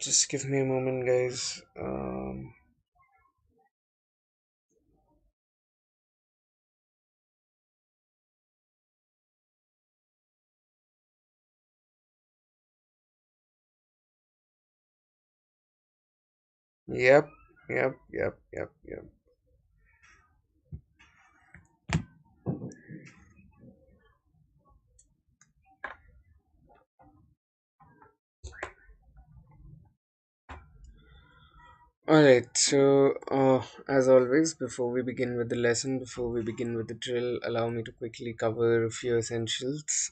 Just give me a moment, guys. Yep, yep. Alright, so as always, before we begin with the lesson, before we begin with the drill, allow me to quickly cover a few essentials.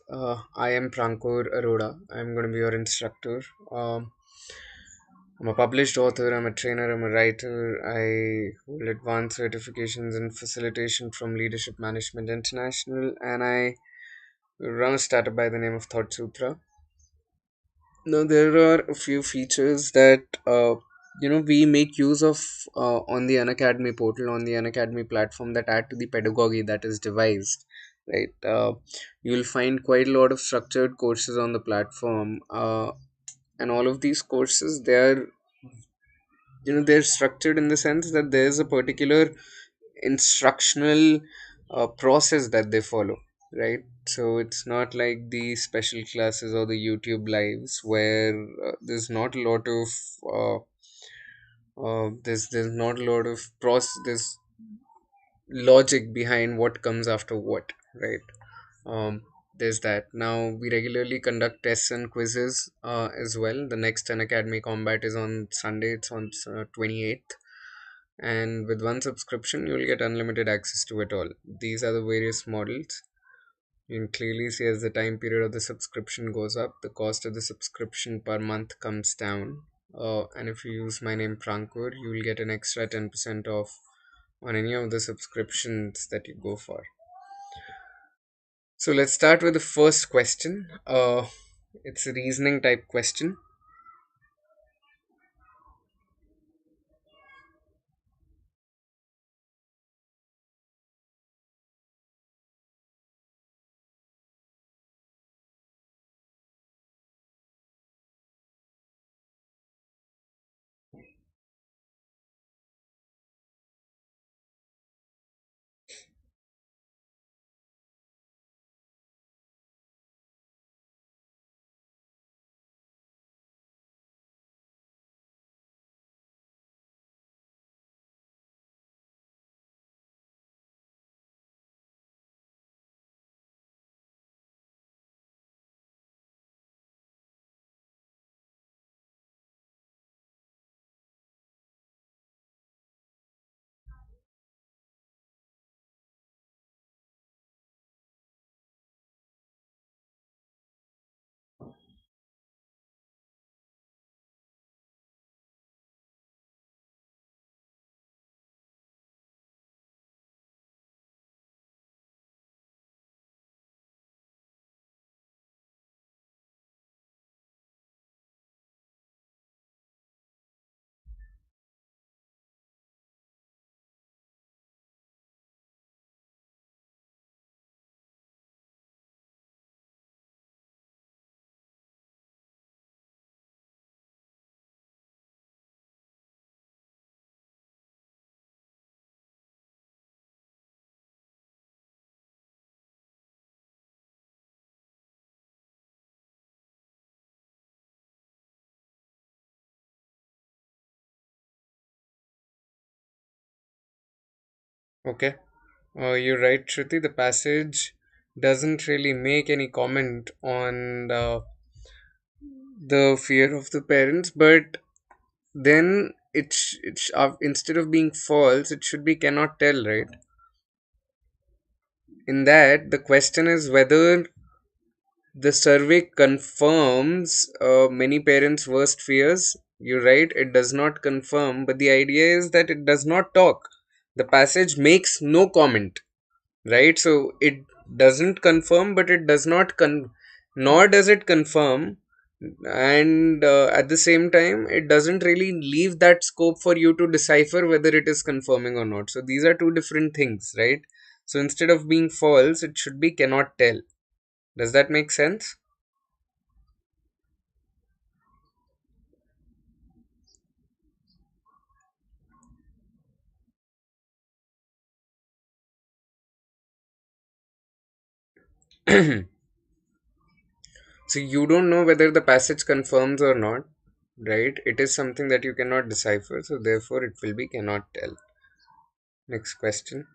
I am Prankur Arora. I'm going to be your instructor. I'm a published author, I'm a trainer, I'm a writer. I hold advanced certifications in facilitation from Leadership Management International, and I run a startup by the name of Thought Sutra. Now, there are a few features that we make use of on the Unacademy portal, on the Unacademy platform, that add to the pedagogy that is devised. Right, you'll find quite a lot of structured courses on the platform, and all of these courses, they're structured in the sense that there's a particular instructional process that they follow, right? So it's not like the special classes or the YouTube lives where there's not a lot of there's not a lot of there's logic behind what comes after what, right? There's that. Now we regularly conduct tests and quizzes as well. The next Unacademy combat is on Sunday. It's on 28th, and with one subscription you'll get unlimited access to it all. These are the various models. You can clearly see as the time period of the subscription goes up, the cost of the subscription per month comes down. And if you use my name Prankur, you will get an extra 10% off on any of the subscriptions that you go for. So let's start with the first question. It's a reasoning type question. Okay. You're right, Shruti. The passage doesn't really make any comment on the fear of the parents, but then it's instead of being false, it should be cannot tell, right? In that, the question is whether The survey confirms many parents' worst fears. You're right, it does not confirm, but the idea is that it does not talk. The passage makes no comment, right? So it doesn't confirm, but it does not nor does it confirm, and at the same time, it doesn't really leave that scope for you to decipher whether it is confirming or not. So these are two different things, right? So instead of being false, it should be cannot tell. Does that make sense? So you don't know whether the passage confirms or not, right? It is something that you cannot decipher, so therefore it will be cannot tell. Next question.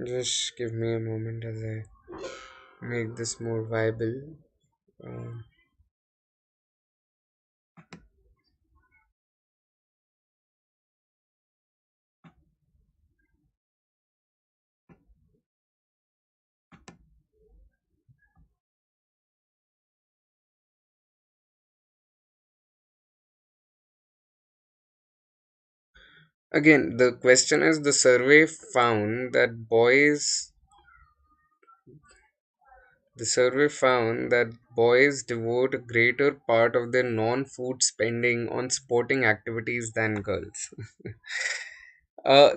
Just give me a moment as I make this more viable. Um, Again, the question is the survey found that boys devote a greater part of their non-food spending on sporting activities than girls.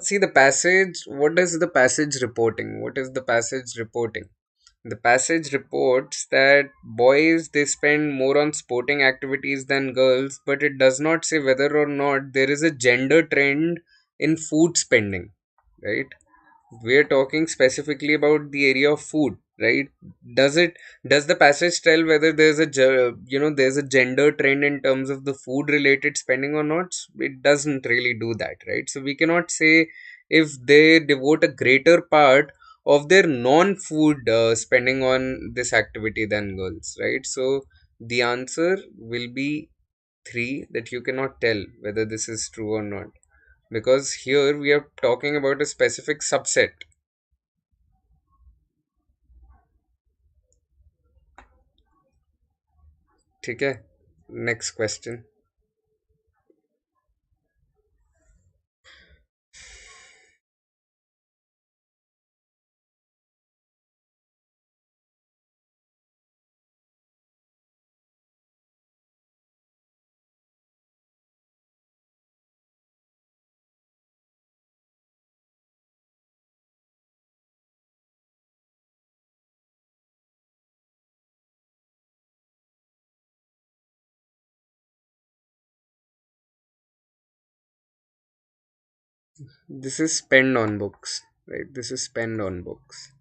See the passage. What is the passage reporting? What is the passage reporting? The passage reports that boys they spend more on sporting activities than girls, but it does not say whether or not there is a gender trend in food spending, right? We're talking specifically about the area of food, right? Does the passage tell whether there's there's a gender trend in terms of the food related spending or not? It doesn't really do that, right? So we cannot say if they devote a greater part of their non-food spending on this activity than girls, right? So the answer will be 3, that you cannot tell whether this is true or not, because here we are talking about a specific subset. ठीक है. Next question. This is spend on books, right? This is spend on books.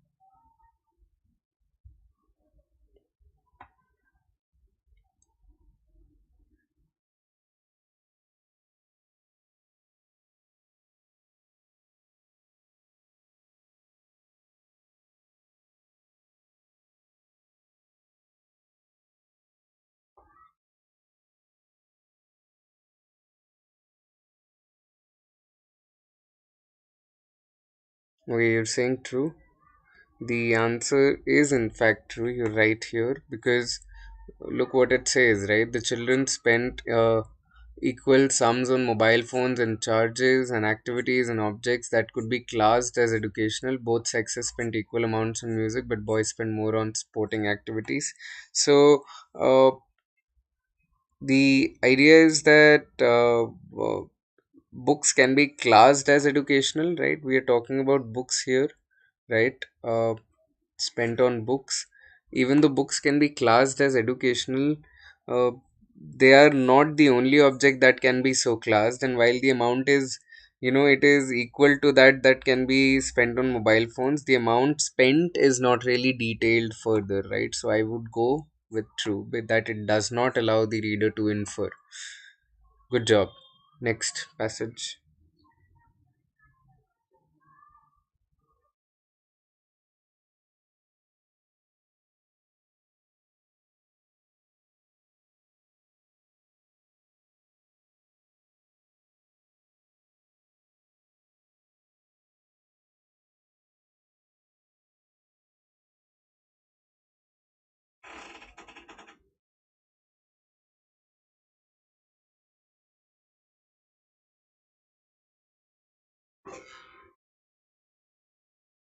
Okay, you're saying true. The answer is in fact true. You're right here, because look what it says, right? The children spent equal sums on mobile phones and charges and activities and objects that could be classed as educational. Both sexes spent equal amounts on music, but boys spend more on sporting activities. So, the idea is that books can be classed as educational, right? We are talking about books here, right? Spent on books. Even though books can be classed as educational, uh, they are not the only object that can be so classed. And while the amount is, it is equal to that can be spent on mobile phones, the amount spent is not really detailed further, right? So I would go with true, but that it does not allow the reader to infer. Good job. Next passage.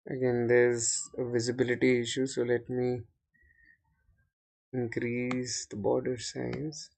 Again, there's a visibility issue, so let me increase the border size.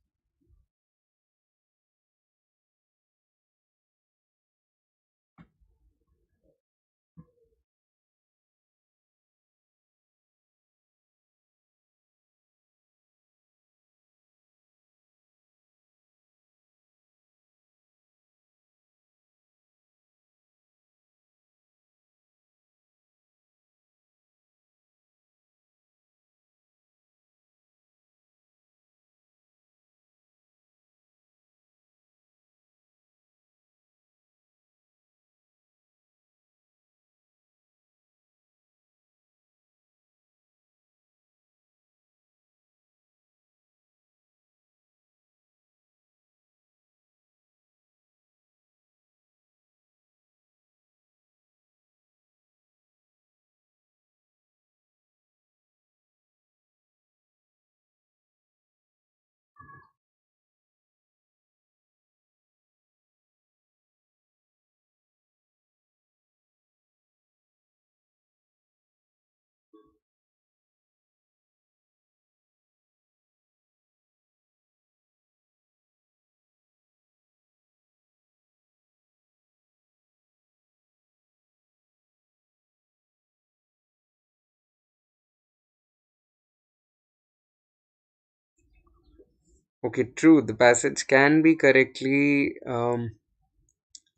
Okay, true. The passage can be correctly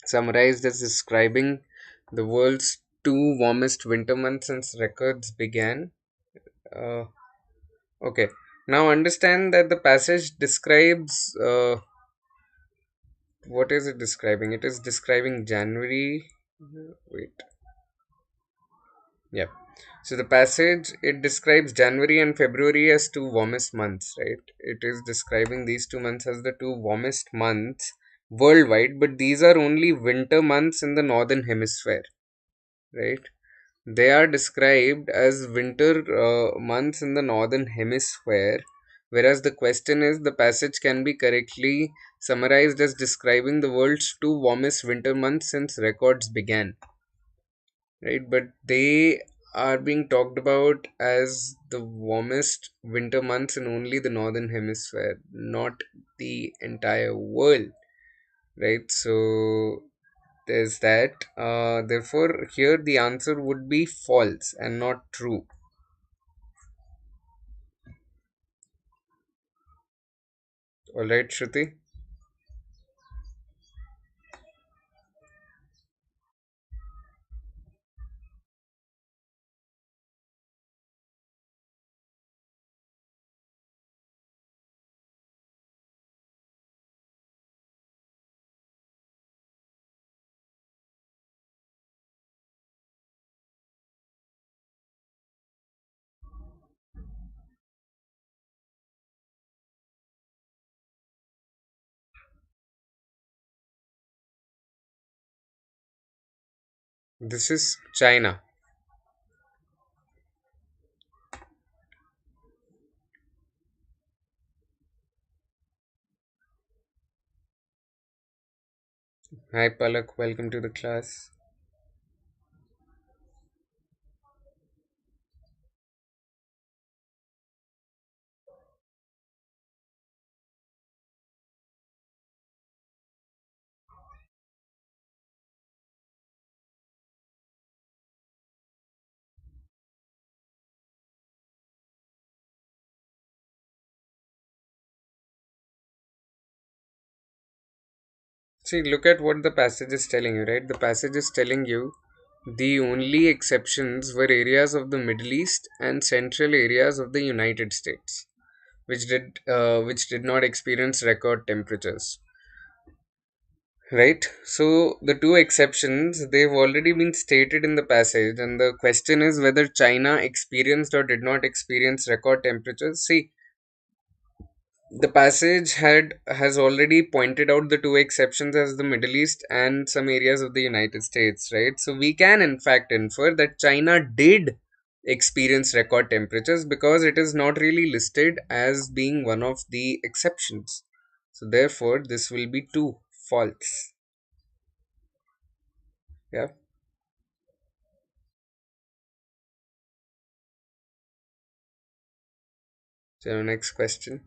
summarized as describing the world's two warmest winter months since records began. Uh, okay, now understand that the passage describes what is it describing? It is describing January. Wait, yeah. So the passage it describes January and February as two warmest months, right? It is describing these 2 months as the two warmest months worldwide, but these are only winter months in the northern hemisphere, right? They are described as winter months in the northern hemisphere, whereas the question is the passage can be correctly summarized as describing the world's two warmest winter months since records began, right? But they are being talked about as the warmest winter months in only the northern hemisphere, not the entire world, right? So there's that. Therefore, here the answer would be false and not true. All right, Shruti. This is China. Hi, Palak. Welcome to the class. See, look at what the passage is telling you, right? The passage is telling you the only exceptions were areas of the Middle East and central areas of the United States, which did not experience record temperatures. Right? So the two exceptions, they've already been stated in the passage, and the question is whether China experienced or did not experience record temperatures. See, the passage has already pointed out the two exceptions as the Middle East and some areas of the United States, right? So we can in fact infer that China did experience record temperatures because it is not really listed as being one of the exceptions. So therefore, this will be two false. Yeah. So next question.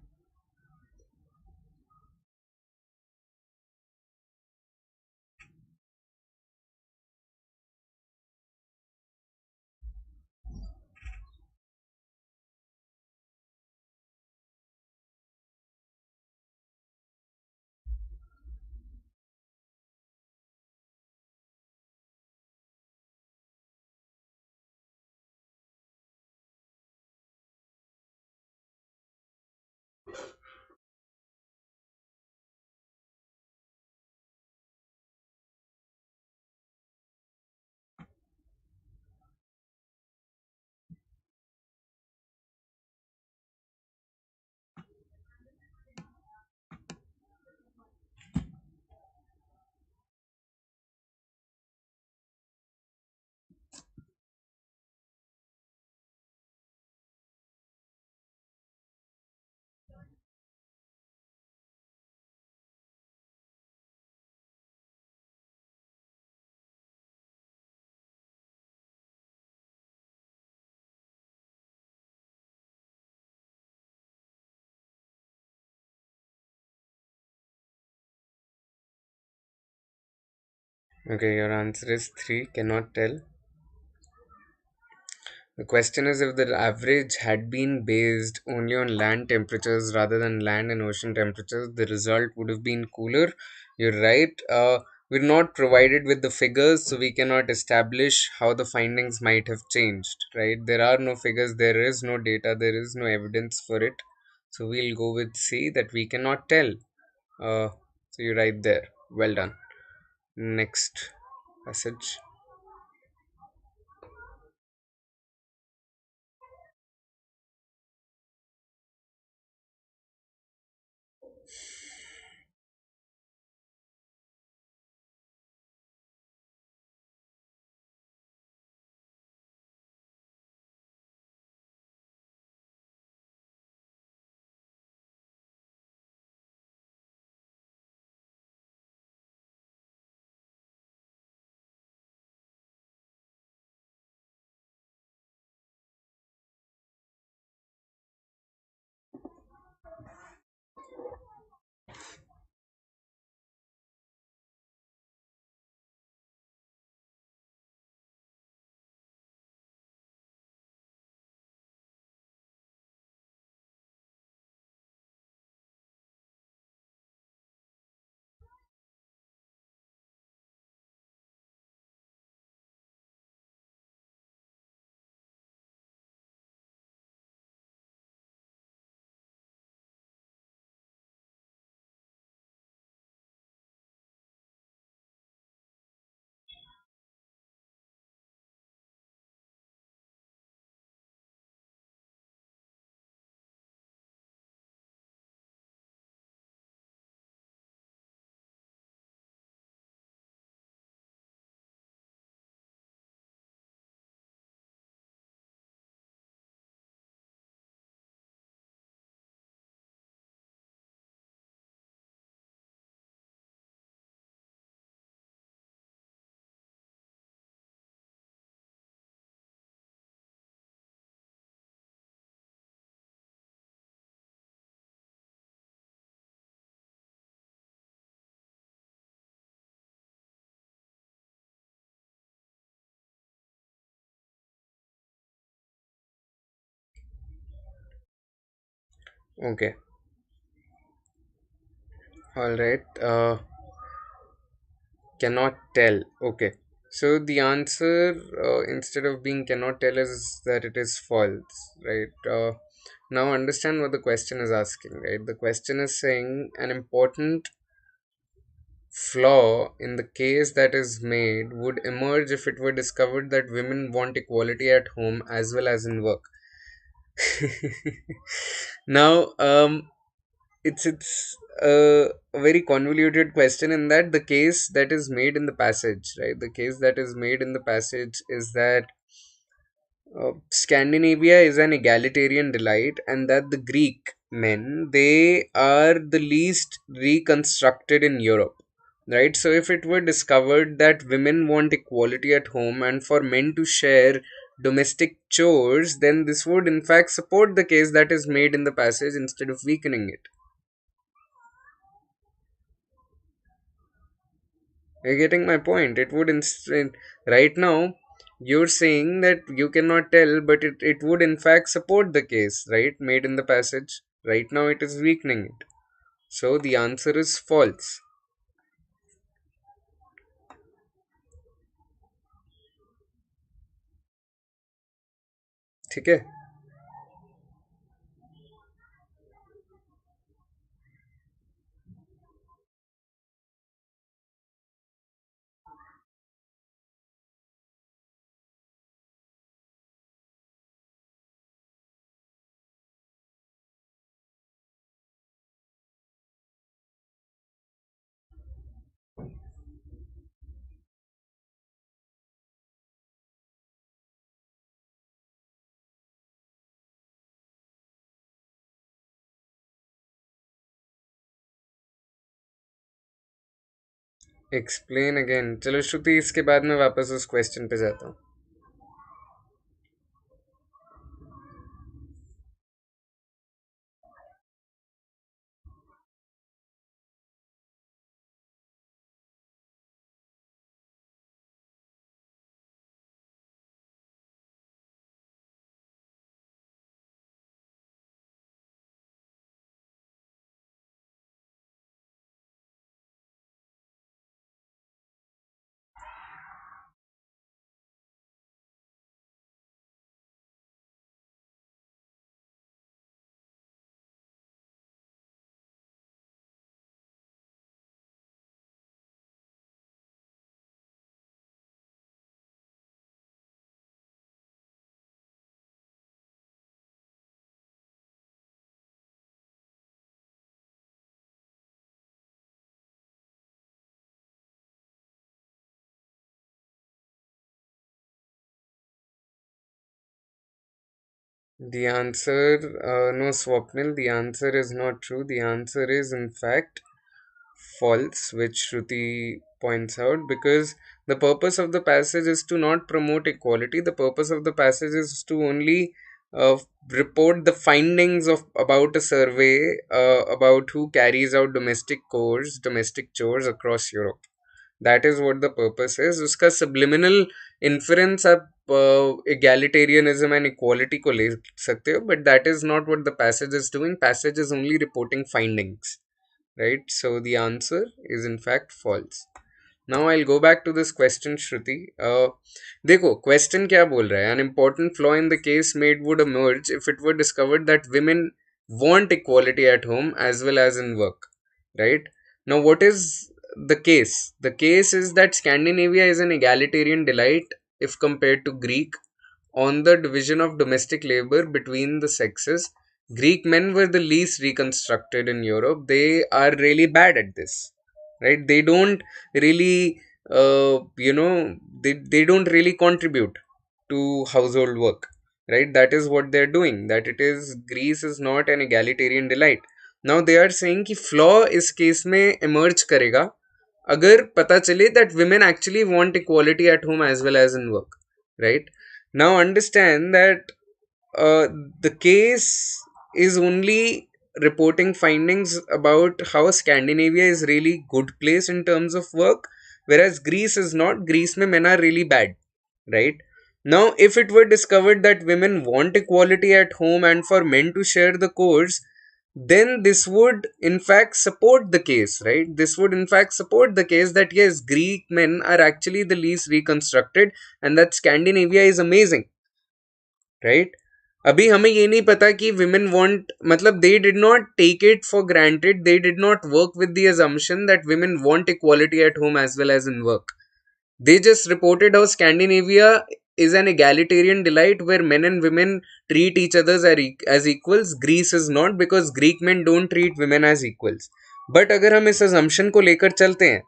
Okay, your answer is 3, cannot tell. The question is if the average had been based only on land temperatures rather than land and ocean temperatures, the result would have been cooler. You're right. We're not provided with the figures, so we cannot establish how the findings might have changed, right? There are no figures, there is no data, there is no evidence for it. So we'll go with C, that we cannot tell. So you're right there. Well done. Next passage. Okay. All right. Cannot tell. Okay. So the answer, instead of being cannot tell, is that it is false, right? Now understand what the question is asking, right? The question is saying an important flaw in the case that is made would emerge if it were discovered that women want equality at home as well as in work. Now, it's a very convoluted question in that the case that is made in the passage, right? The case that is made in the passage is that Scandinavia is an egalitarian delight, and that the Greek men, they are the least reconstructed in Europe, right? So if it were discovered that women want equality at home and for men to share domestic chores, then this would in fact support the case that is made in the passage instead of weakening it. You're getting my point. It would right now you're saying that you cannot tell, but it would in fact support the case, right? Made in the passage. Right now it is weakening it. So the answer is false. ठीक है. Explain again. चलो श्रुति, इसके बाद मैं वापस उस question पे जाता हूँ. The answer, no Swapnil, the answer is not true. The answer is in fact false, which Shruti points out, because the purpose of the passage is to not promote equality. The purpose of the passage is to only report the findings of about a survey about who carries out domestic chores across Europe. That is what the purpose is. उसका subliminal inference आप egalitarianism and equality को ले सकते हो, but that is not what the passage is doing. Passage is only reporting findings, right? So the answer is in fact false. Now I'll go back to this question, Shruti. देखो question क्या बोल रहा है? An important flaw in the case made would emerge if it were discovered that women want equality at home as well as in work, right? Now what is the case? The case is that Scandinavia is an egalitarian delight if compared to Greek on the division of domestic labor between the sexes. Greek men were the least reconstructed in Europe. They are really bad at this, right? They don't really, they don't really contribute to household work, right? That is what they're doing. That it is, Greece is not an egalitarian delight. Now they are saying कि flaw इस case में emerge करेगा अगर पता चले that women actually want equality at home as well as in work, right? Now understand that uh, the case is only reporting findings about how Scandinavia is really good place in terms of work, whereas Greece is not. Greece mein men are really bad, right? Now, if it were discovered that women want equality at home and for men to share the chores, then this would in fact support the case, right? This would in fact support the case that yes, Greek men are actually the least reconstructed and that Scandinavia is amazing, right? अभी हमें ये नहीं पता कि women want, मतलब they did not take it for granted, they did not work with the assumption that women want equality at home as well as in work. They just reported how Scandinavia is an egalitarian delight where men and women treat each other as equals. Greece is not, because Greek men don't treat women as equals. But अगर हम इस assumption को लेकर चलते हैं,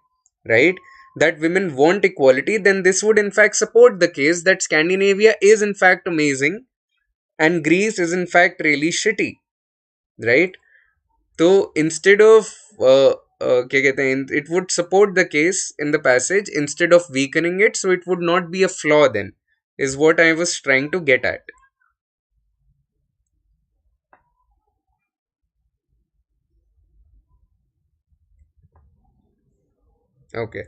right, that women want equality, then this would in fact support the case that Scandinavia is in fact amazing and Greece is in fact really shitty, right? तो instead of क्या कहते हैं, it would support the case in the passage instead of weakening it, so it would not be a flaw then, is what I was trying to get at. Okay.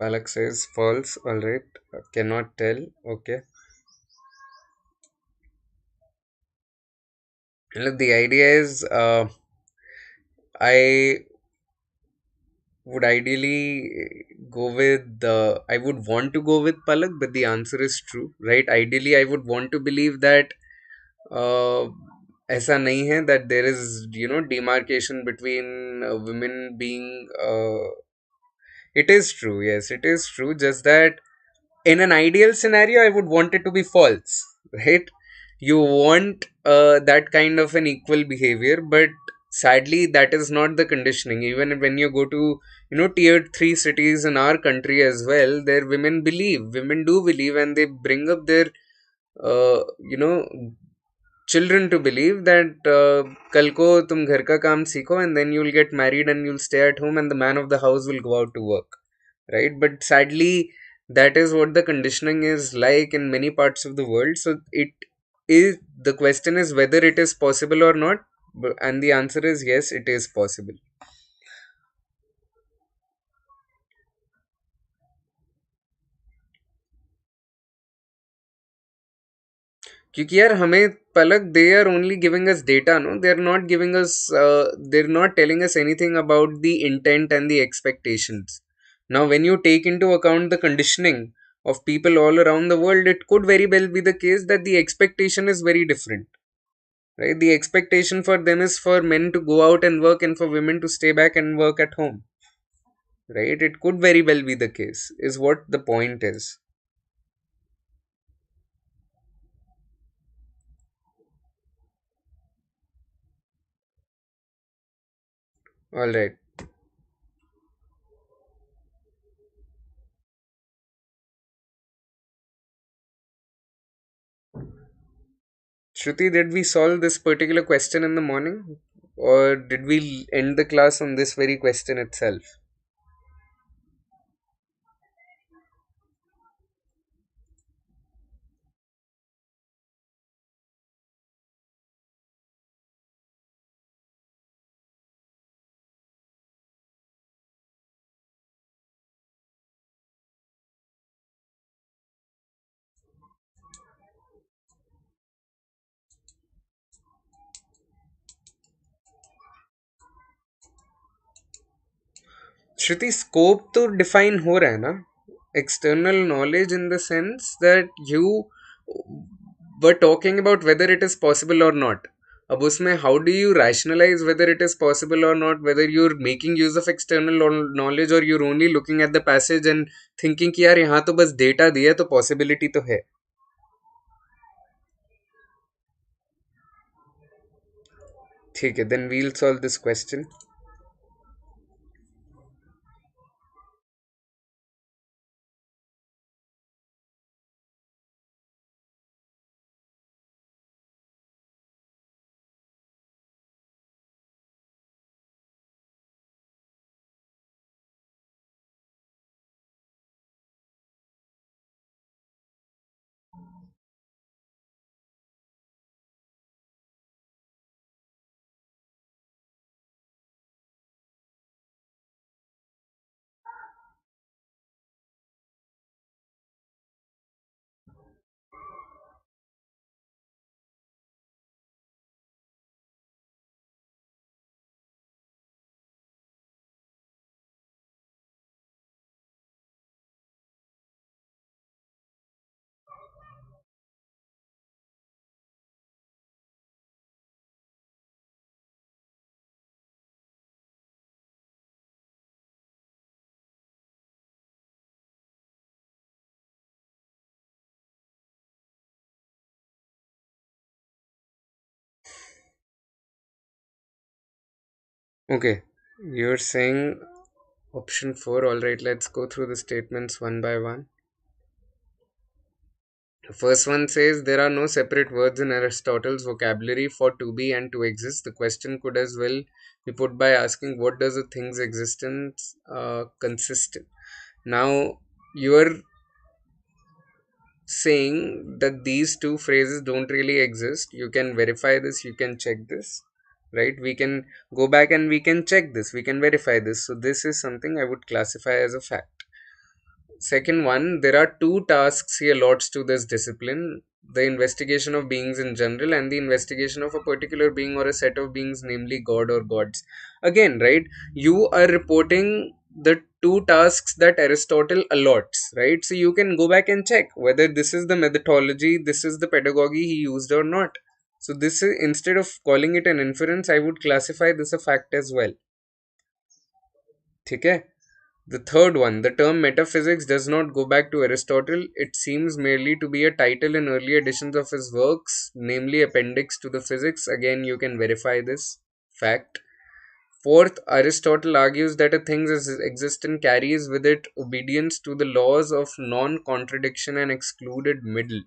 Palak says false. All right. Cannot tell. Okay. Look, the idea is, I would ideally go with the. I would want to go with Palak, but the answer is true, right? Ideally, I would want to believe that uh, ऐसा नहीं है, that there is, demarcation between women being. It is true, yes, it is true. Just that in an ideal scenario, I would want it to be false, right? You want that kind of an equal behavior, but sadly, that is not the conditioning. Even when you go to, tier three cities in our country as well, there women do believe, and they bring up their, uh, you know, children to believe that कल को तुम घर का काम सीखो and then you'll get married and you'll stay at home and the man of the house will go out to work, right? But sadly, that is what the conditioning is like in many parts of the world. So it is, the question is whether it is possible or not, and the answer is yes, it is possible. क्योंकि यार हमें Palak, they are only giving us data, no, they are not giving us, they are not telling us anything about the intent and the expectations. Now when you take into account the conditioning of people all around the world, it could very well be the case that the expectation is very different, right? The expectation for them is for men to go out and work and for women to stay back and work at home, right? It could very well be the case, is what the point is. All right. Shruti, did we solve this particular question in the morning? Or did we end the class on this very question itself? Shruti scope तो define हो रहा है ना, external knowledge in the sense that you were talking about whether it is possible और not. अब उसमें how do you rationalise whether it is possible और not, whether you are making use of external knowledge और your only looking at the passage and thinking कि यार यहाँ तो बस डेटा दिया तो पॉसिबिलिटी तो है. ठीक है, then we'll solve this question. Okay, you're saying option 4. All right, let's go through the statements one by one. The first one says there are no separate words in Aristotle's vocabulary for to be and to exist. The question could as well be put by asking what does a thing's existence consist in? Now, you're saying that these two phrases don't really exist. You can verify this, you can check this, right? We can go back and we can check this, we can verify this. So, this is something I would classify as a fact. Second one, there are two tasks he allots to this discipline: the investigation of beings in general and the investigation of a particular being or a set of beings, namely God or gods. Again, right, you are reporting the two tasks that Aristotle allots, right? So you can go back and check whether this is the methodology, this is the pedagogy he used or not. So this is, instead of calling it an inference, I would classify this a fact as well. Okay. The third one, the term metaphysics does not go back to Aristotle. It seems merely to be a title in early editions of his works, namely Appendix to the Physics. Again, you can verify this fact. Fourth, Aristotle argues that a thing's existence carries with it obedience to the laws of non contradiction and excluded middle.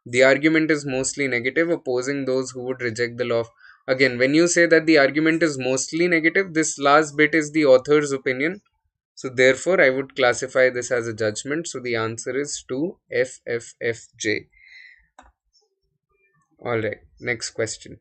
The argument is mostly negative, opposing those who would reject the law of. Again, when you say that the argument is mostly negative, this last bit is the author's opinion. So therefore, I would classify this as a judgment. So the answer is 2 FFFJ. Alright, next question.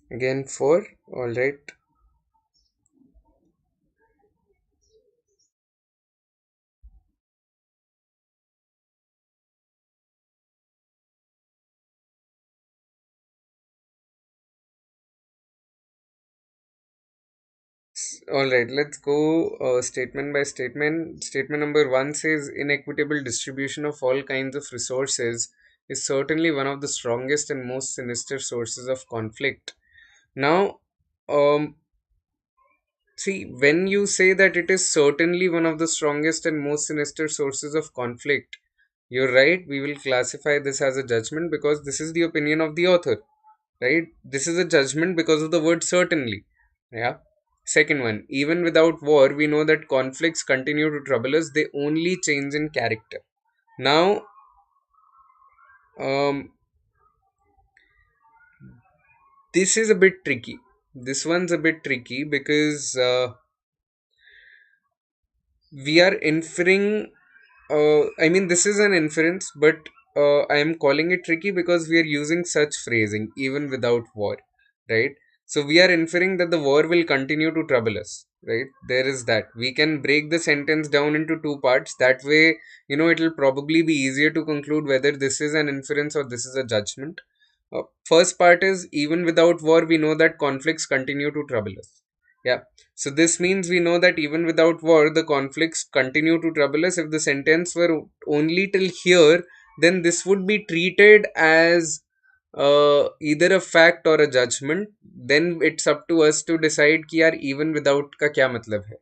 Again 4. Alright. Alright, let's go statement by statement. Statement number 1 says inequitable distribution of all kinds of resources is certainly one of the strongest and most sinister sources of conflict. Now, um, see, when you say that it is certainly one of the strongest and most sinister sources of conflict, you're right. We will classify this as a judgment because this is the opinion of the author, right? This is a judgment because of the word certainly. Yeah. Second one, even without war, we know that conflicts continue to trouble us. They only change in character. Now, um, this is a bit tricky. This one's a bit tricky because we are inferring. I mean, this is an inference, but I am calling it tricky because we are using such phrasing even without war, right? So we are inferring that the war will continue to trouble us, right? There is that. We can break the sentence down into two parts. That way, it'll probably be easier to conclude whether this is an inference or this is a judgment. First part is even without war, we know that conflicts continue to trouble us. Yeah. So this means we know that even without war, the conflicts continue to trouble us. If the sentence were only till here, then this would be treated as either a fact or a judgment. Then it's up to us to decide कि यार even without का क्या मतलब है.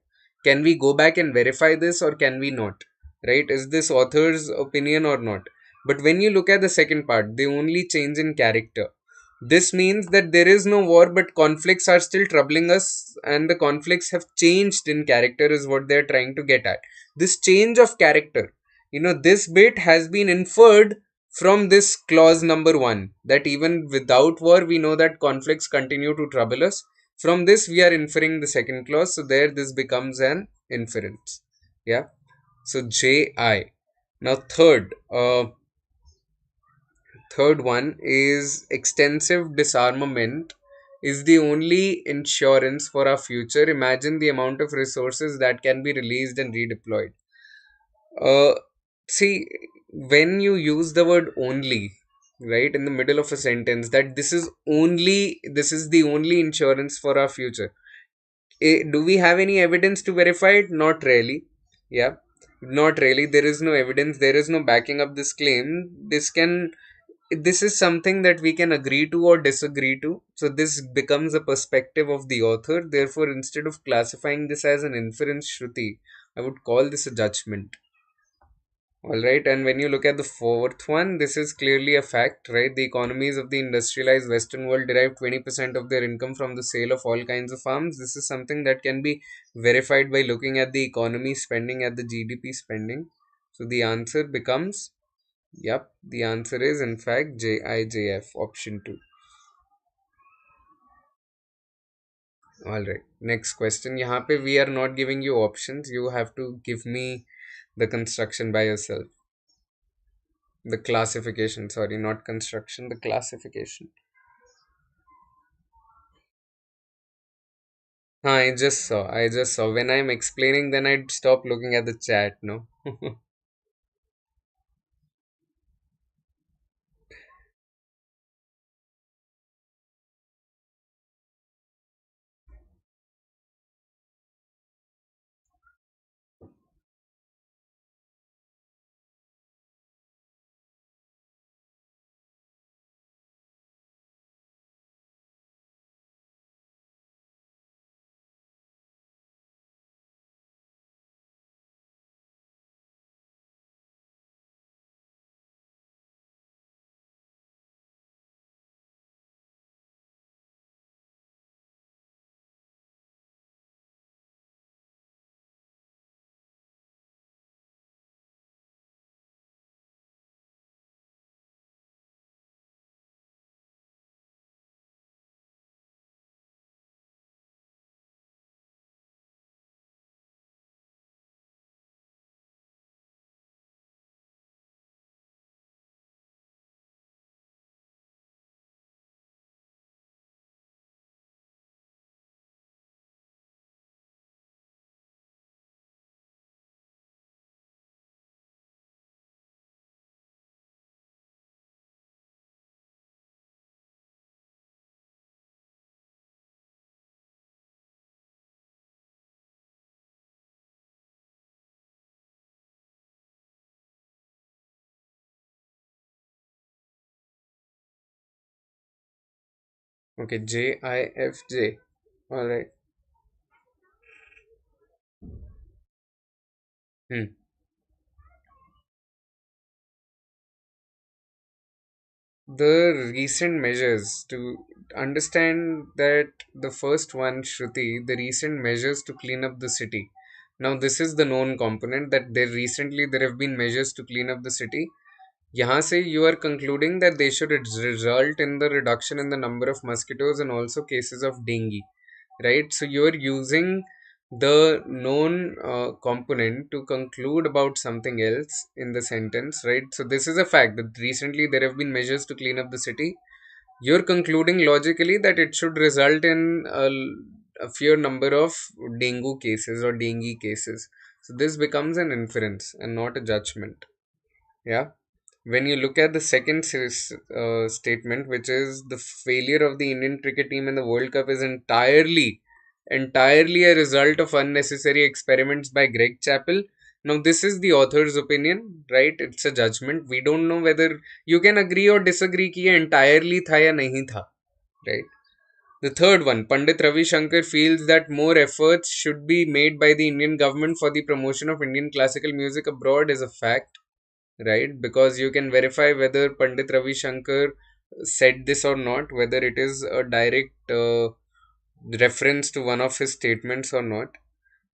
Can we go back and verify this or can we not? Right? Is this author's opinion or not? But when you look at the second part, they only change in character. This means that there is no war, but conflicts are still troubling us, and the conflicts have changed in character, is what they're trying to get at. This change of character, this bit has been inferred from this clause number one, that even without war, we know that conflicts continue to trouble us. From this, we are inferring the second clause, so there this becomes an inference. Yeah. So JI. Now, third one is extensive disarmament is the only insurance for our future. Imagine the amount of resources that can be released and redeployed. Uh, See, when you use the word only, right, in the middle of a sentence, that this is the only insurance for our future. Do we have any evidence to verify it? Not really. Yeah, not really. There is no evidence. There is no backing up this claim. This is something that we can agree to or disagree to. So this becomes a perspective of the author. Therefore, instead of classifying this as an inference shruti, I would call this a judgment. All right, and when you look at the fourth one, this is clearly a fact, right? The economies of the industrialized Western world derive 20% of their income from the sale of all kinds of arms. This is something that can be verified by looking at the economy spending, at the GDP spending. So the answer becomes, yep, the answer is in fact JIJF, option 2. All right, next question. यहाँ पे we are not giving you options. You have to give me the construction by yourself. The classification, sorry, not construction, the classification. I just saw when I'm explaining, then I'd stop looking at the chat, no. Okay, JIFJ. All right. Hmm. The recent measures to understand that the first one, Shruti, the recent measures to clean up the city. Now, this is the known component that there have been measures to clean up the city. यहाँ से you are concluding that they should result in the reduction in the number of mosquitoes and also cases of dengue, right? So you are using the known component to conclude about something else in the sentence, right? So this is a fact that recently there have been measures to clean up the city. You're concluding logically that it should result in a fair number of dengue cases or dengue cases. So this becomes an inference and not a judgment. Yeah. When you look at the second statement, which is the failure of the Indian cricket team in the World Cup is entirely a result of unnecessary experiments by Greg Chappell. Now, this is the author's opinion, right? It's a judgment. We don't know whether you can agree or disagree कि ये entirely था या नहीं था, right? The third one, Pandit Ravi Shankar feels that more efforts should be made by the Indian government for the promotion of Indian classical music abroad is a fact, right? Because you can verify whether Pandit Ravi Shankar said this or not, whether it is a direct reference to one of his statements or not.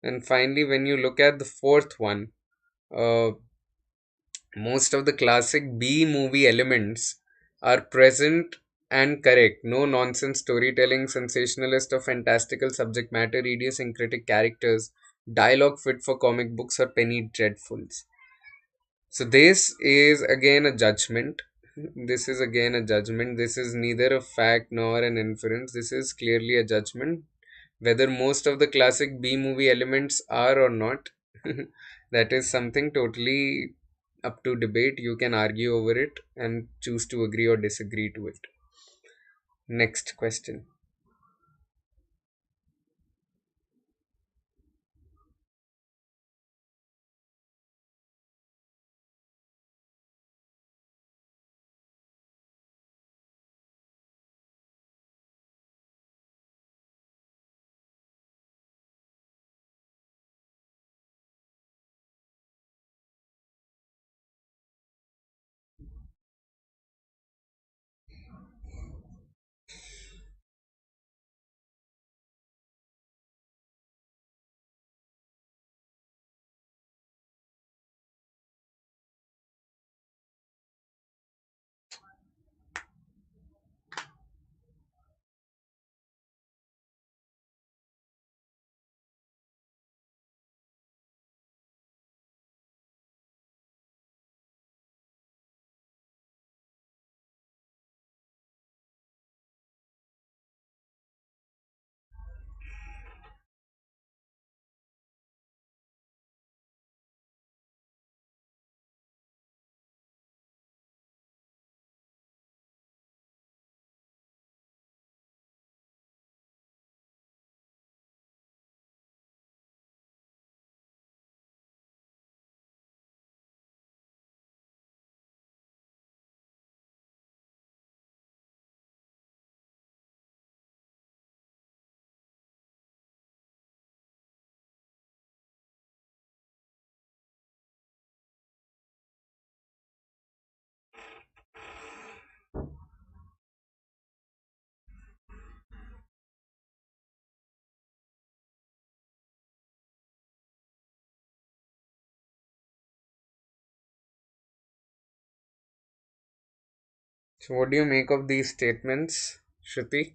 And finally, when you look at the fourth one, uh, most of the classic B movie elements are present and correct. No nonsense storytelling, sensationalist or fantastical subject matter, idiosyncratic characters, dialogue fit for comic books or penny dreadfuls. So this is again a judgment. This is again a judgment. This is neither a fact nor an inference. This is clearly a judgment. Whether most of the classic B movie elements are or not, that is something totally up to debate. You can argue over it and choose to agree or disagree to it. Next question. So, what do you make of these statements, Shruti?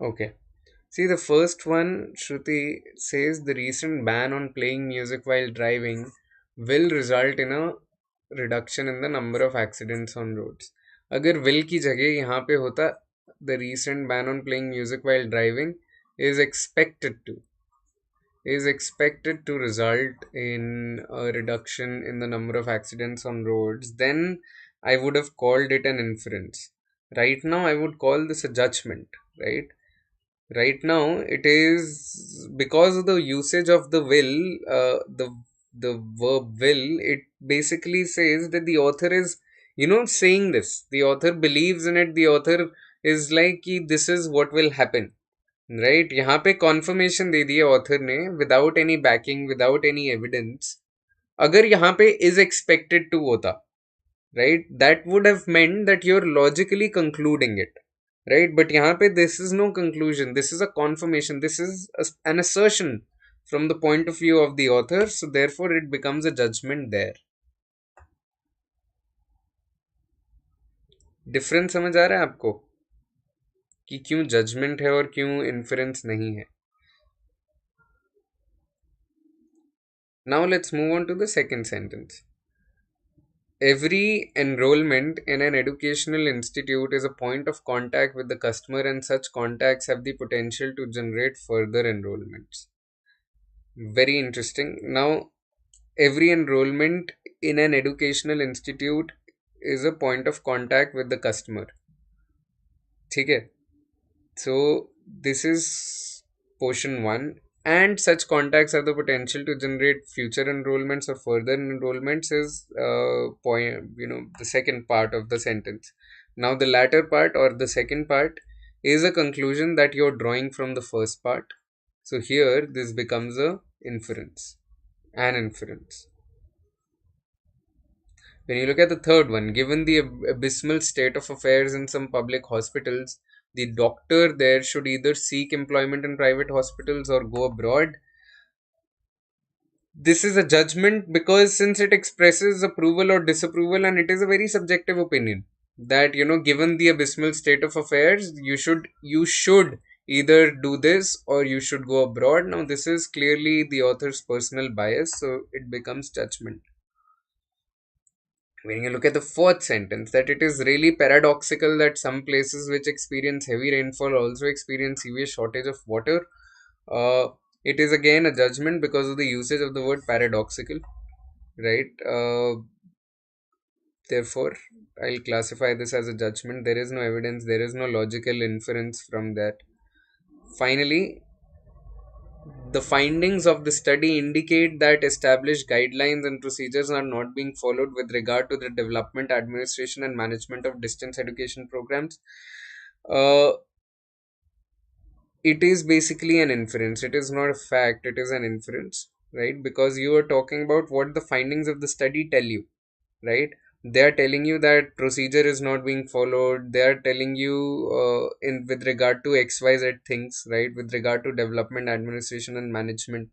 Okay. See, the first one, Shruti says the recent ban on playing music while driving will result in a reduction in the number of accidents on roads. अगर will की जगह यहाँ पे होता the recent ban on playing music while driving is expected to result in a reduction in the number of accidents on roads, then I would have called it an inference. Right now, I would call this a judgment, right? Right now, it is because of the usage of the will, the verb will. It basically says that the author is, saying this. The author believes in it. The author is like कि this is what will happen, right? यहाँ पे confirmation दे दिया author ने without any backing, without any evidence. अगर यहाँ पे is expected to होता, right, that would have meant that you're logically concluding it, right? But यहाँ पे this is no conclusion, this is a confirmation, this is an assertion from the point of view of the author, so therefore it becomes a judgment there. Difference समझ आ रहा है आपको कि क्यों judgement है और क्यों इन्फरेंस नहीं है? Now let's move on to the second sentence. Every enrollment in an educational institute is a point of contact with the customer, and such contacts have the potential to generate further enrollments. Very interesting. Now, every enrollment in an educational institute is a point of contact with the customer. ठीक है? So, this is portion 1. And such contacts have the potential to generate future enrollments or further enrollments is the second part of the sentence. Now, the latter part or the second part is a conclusion that you're drawing from the first part. So, here this becomes an inference. When you look at the third one, given the abysmal state of affairs in some public hospitals, the doctor there should either seek employment in private hospitals or go abroad. This is a judgment because since it expresses approval or disapproval, and it is a very subjective opinion that, given the abysmal state of affairs, you should either do this or you should go abroad. Now, this is clearly the author's personal bias, so it becomes judgment. When you look at the fourth sentence, that it is really paradoxical that some places which experience heavy rainfall also experience severe shortage of water. It is again a judgment because of the usage of the word paradoxical, right? Therefore, I'll classify this as a judgment. There is no evidence, there is no logical inference from that. Finally, the findings of the study indicate that established guidelines and procedures are not being followed with regard to the development, administration, and management of distance education programs. Uh, it is basically an inference. It is not a fact, it is an inference, right? Because you are talking about what the findings of the study tell you, right? They are telling you that procedure is not being followed. They are telling you in with regard to XYZ things, right? With regard to development, administration, and management,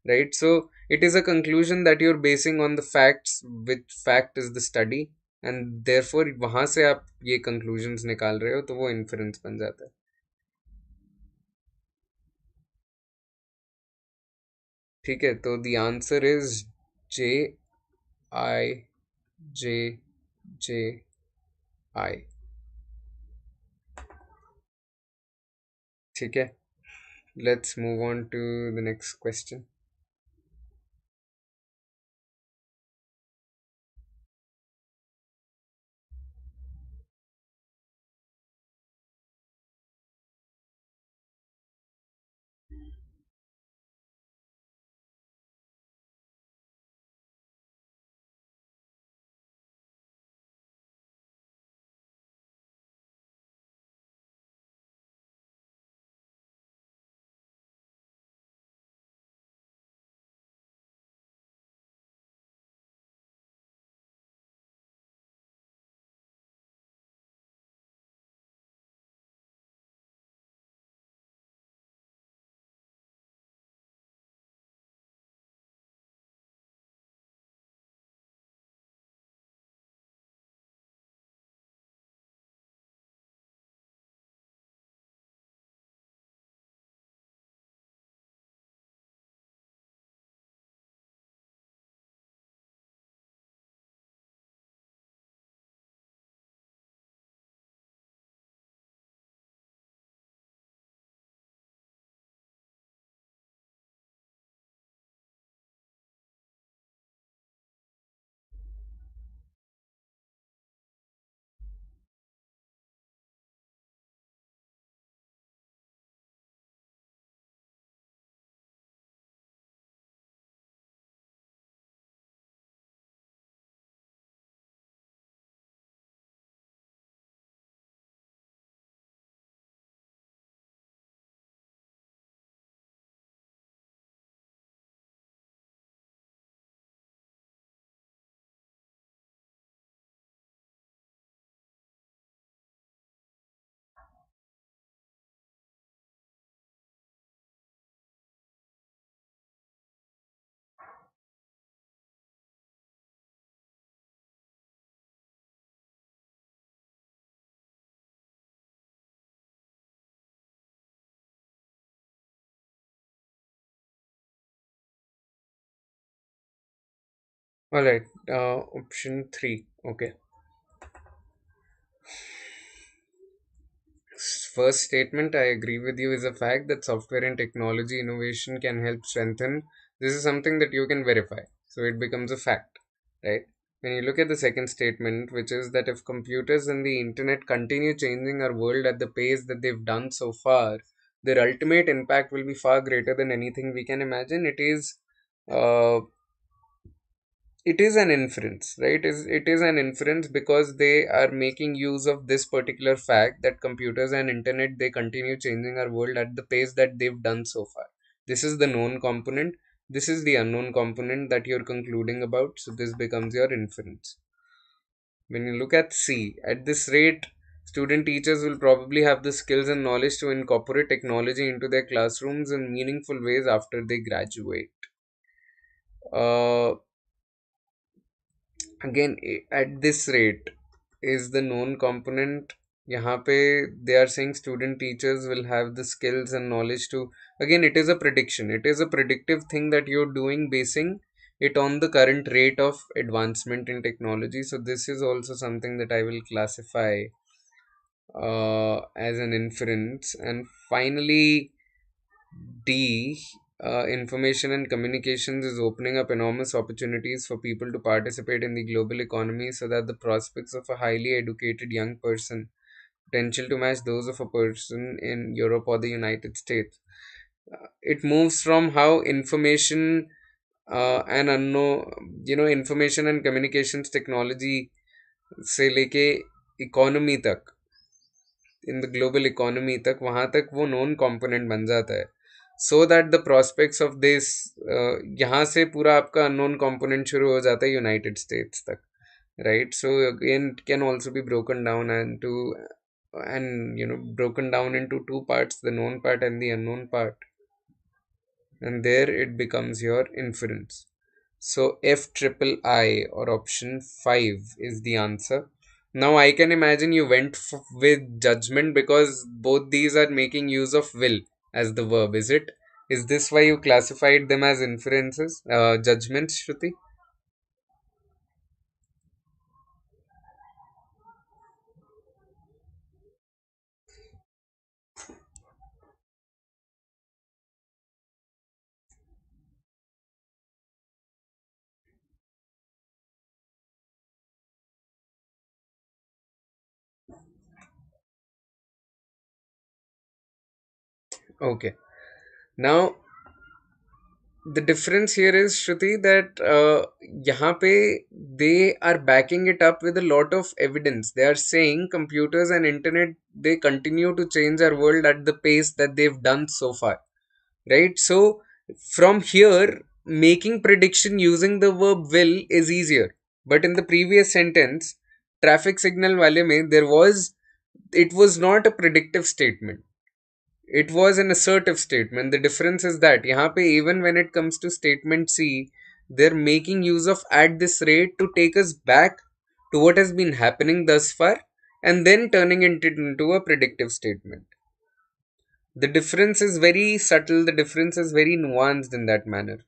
right? So it is a conclusion that you're basing on the facts, with fact is the study, and therefore वहां से आप ये conclusions निकाल रहे हो तो वो inference बन जाता है. ठीक है, तो the answer is JIJJI. ठीक है, let's move on to the next question. All right. Option three. Okay. First statement, I agree with you, is a fact that software and technology innovation can help strengthen. This is something that you can verify. So it becomes a fact, right? When you look at the second statement, which is that if computers and the internet continue changing our world at the pace that they've done so far, their ultimate impact will be far greater than anything we can imagine. Uh, it is an inference, right? It is an inference because they are making use of this particular fact that computers and internet, they continue changing our world at the pace that they've done so far. This is the known component. This is the unknown component that you're concluding about, so this becomes your inference. When you look at C, at this rate, student teachers will probably have the skills and knowledge to incorporate technology into their classrooms in meaningful ways after they graduate. uh, Again, at this rate is the known component. यहाँ पे they are saying student teachers will have the skills and knowledge to, again, it is a prediction, it is a predictive thing that you're doing, basing it on the current rate of advancement in technology. So this is also something that I will classify as an inference. And finally, D, information and communications is opening up enormous opportunities for people to participate in the global economy, so that the prospects of a highly educated young person potential to match those of a person in Europe or the United States. It moves from how information and unknown, information and communications technology से लेके economy तक, in the global economy तक, वहाँ तक वो non component बन जाता है. So that the prospects of this, यहाँ से पूरा आपका अननोन कंपोनेंट शुरू हो जाता है यूनाइटेड स्टेट्स तक, right? So again it can also be broken down and broken down into two parts, the known part and the unknown part, and there it becomes your inference. So F triple I, or option 5, is the answer. Now I can imagine you went with judgment because both these are making use of will as the verb, is it? Is this why you classified them as inferences, judgments, Shruti? Okay. Now the difference here is, Shruti, that यहाँ पे they are backing it up with a lot of evidence. They are saying computers and internet, they continue to change our world at the pace that they've done so far, right? So from here, making prediction using the verb will is easier. But in the previous sentence, traffic signal wale mein, it was not a predictive statement, it was an assertive statement. The difference is that यहाँ पे even when it comes to statement C, they're making use of at this rate to take us back to what has been happening thus far, and then turning it into a predictive statement. The difference is very subtle, the difference is very nuanced in that manner.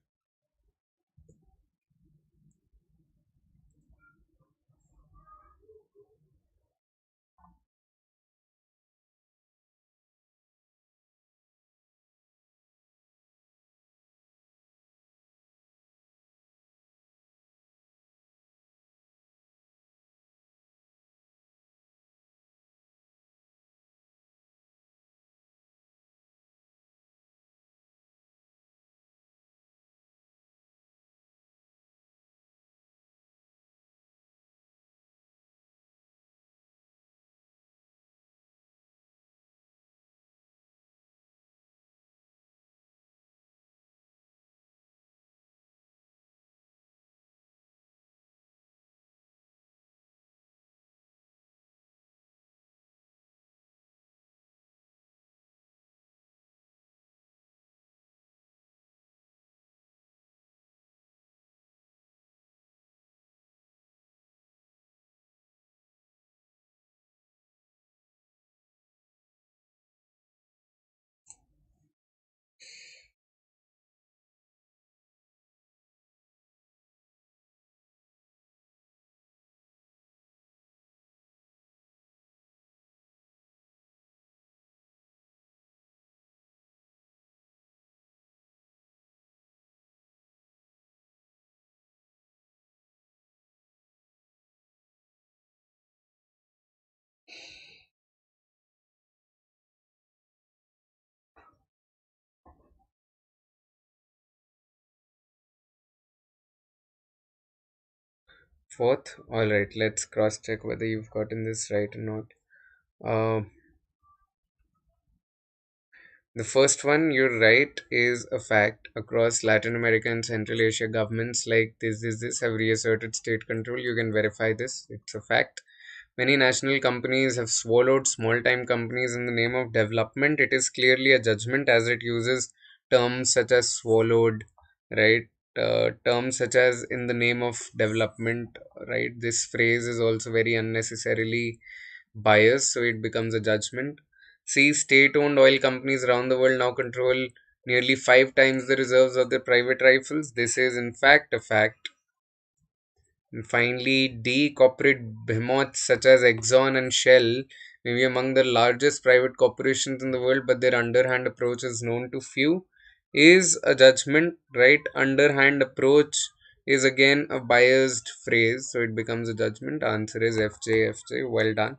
Fourth. All right, let's cross check whether you've gotten this right or not. Uh, the first one, you're right, is a fact. Across Latin America and Central Asia, governments like this have reasserted state control. You can verify this. It's a fact. Many national companies have swallowed small time companies in the name of development. It is clearly a judgment as it uses terms such as swallowed, right? Terms such as in the name of development, right? This phrase is also very unnecessarily biased, so it becomes a judgment. See, state owned oil companies around the world now control nearly 5 times the reserves of their private rifles. This is, in fact, a fact. And finally, D corporate behemoths such as Exxon and Shell may be among the largest private corporations in the world, but their underhand approach is known to few. Is a judgment, right? Underhand approach is again a biased phrase, so it becomes a judgment. Answer is FJ, FJ. Well done.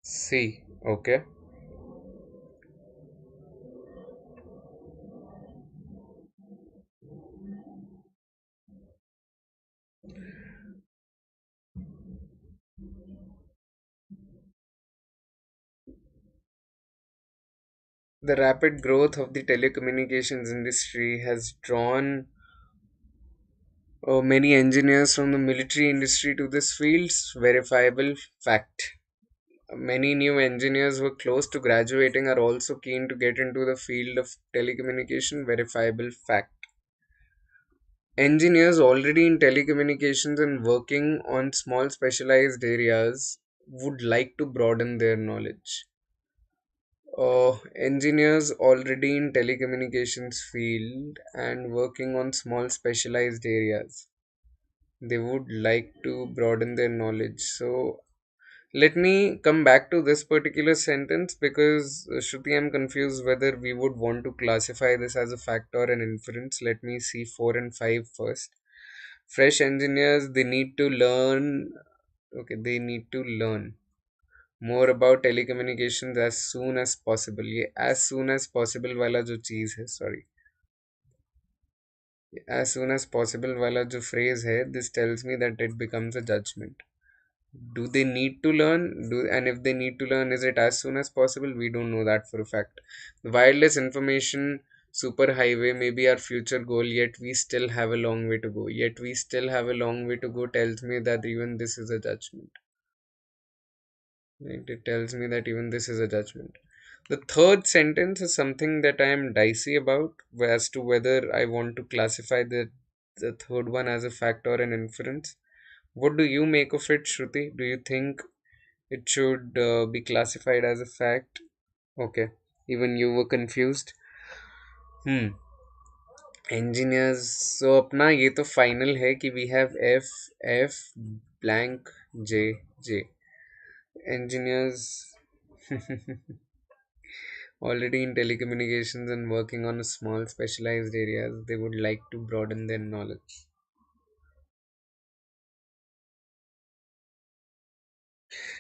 C. Okay. The rapid growth of the telecommunications industry has drawn many engineers from the military industry to this field. Verifiable fact. Many new engineers who are close to graduating are also keen to get into the field of telecommunication. Verifiable fact. Engineers already in telecommunications and working on small specialized areas would like to broaden their knowledge. Engineers already in telecommunications field and working on small specialized areas, they would like to broaden their knowledge. So let me come back to this particular sentence because Shruti, I'm confused whether we would want to classify this as a fact or an inference. Let me see 4 and 5 first. Fresh engineers, they need to learn. Okay, they need to learn more about telecommunications as soon as possible. ये as soon as possible वाला जो चीज़ है, sorry, as soon as possible वाला जो phrase है, this tells me that it becomes a judgment. Do they need to learn? And if they need to learn, is it as soon as possible? We don't know that for a fact. The wireless information superhighway may be our future goal, yet we still have a long way to go. Yet we still have a long way to go tells me that even this is a judgment. Right? It tells me that even this is a judgment. The third sentence is something that I am dicey about as to whether I want to classify the third one as a fact or an inference. What do you make of it, Shruti? Do you think it should be classified as a fact? Okay. Even you were confused. Hmm. Engineers. So अपना ये तो final है कि we have F blank J. Engineers already in telecommunications and working on a small specialized areas, they would like to broaden their knowledge.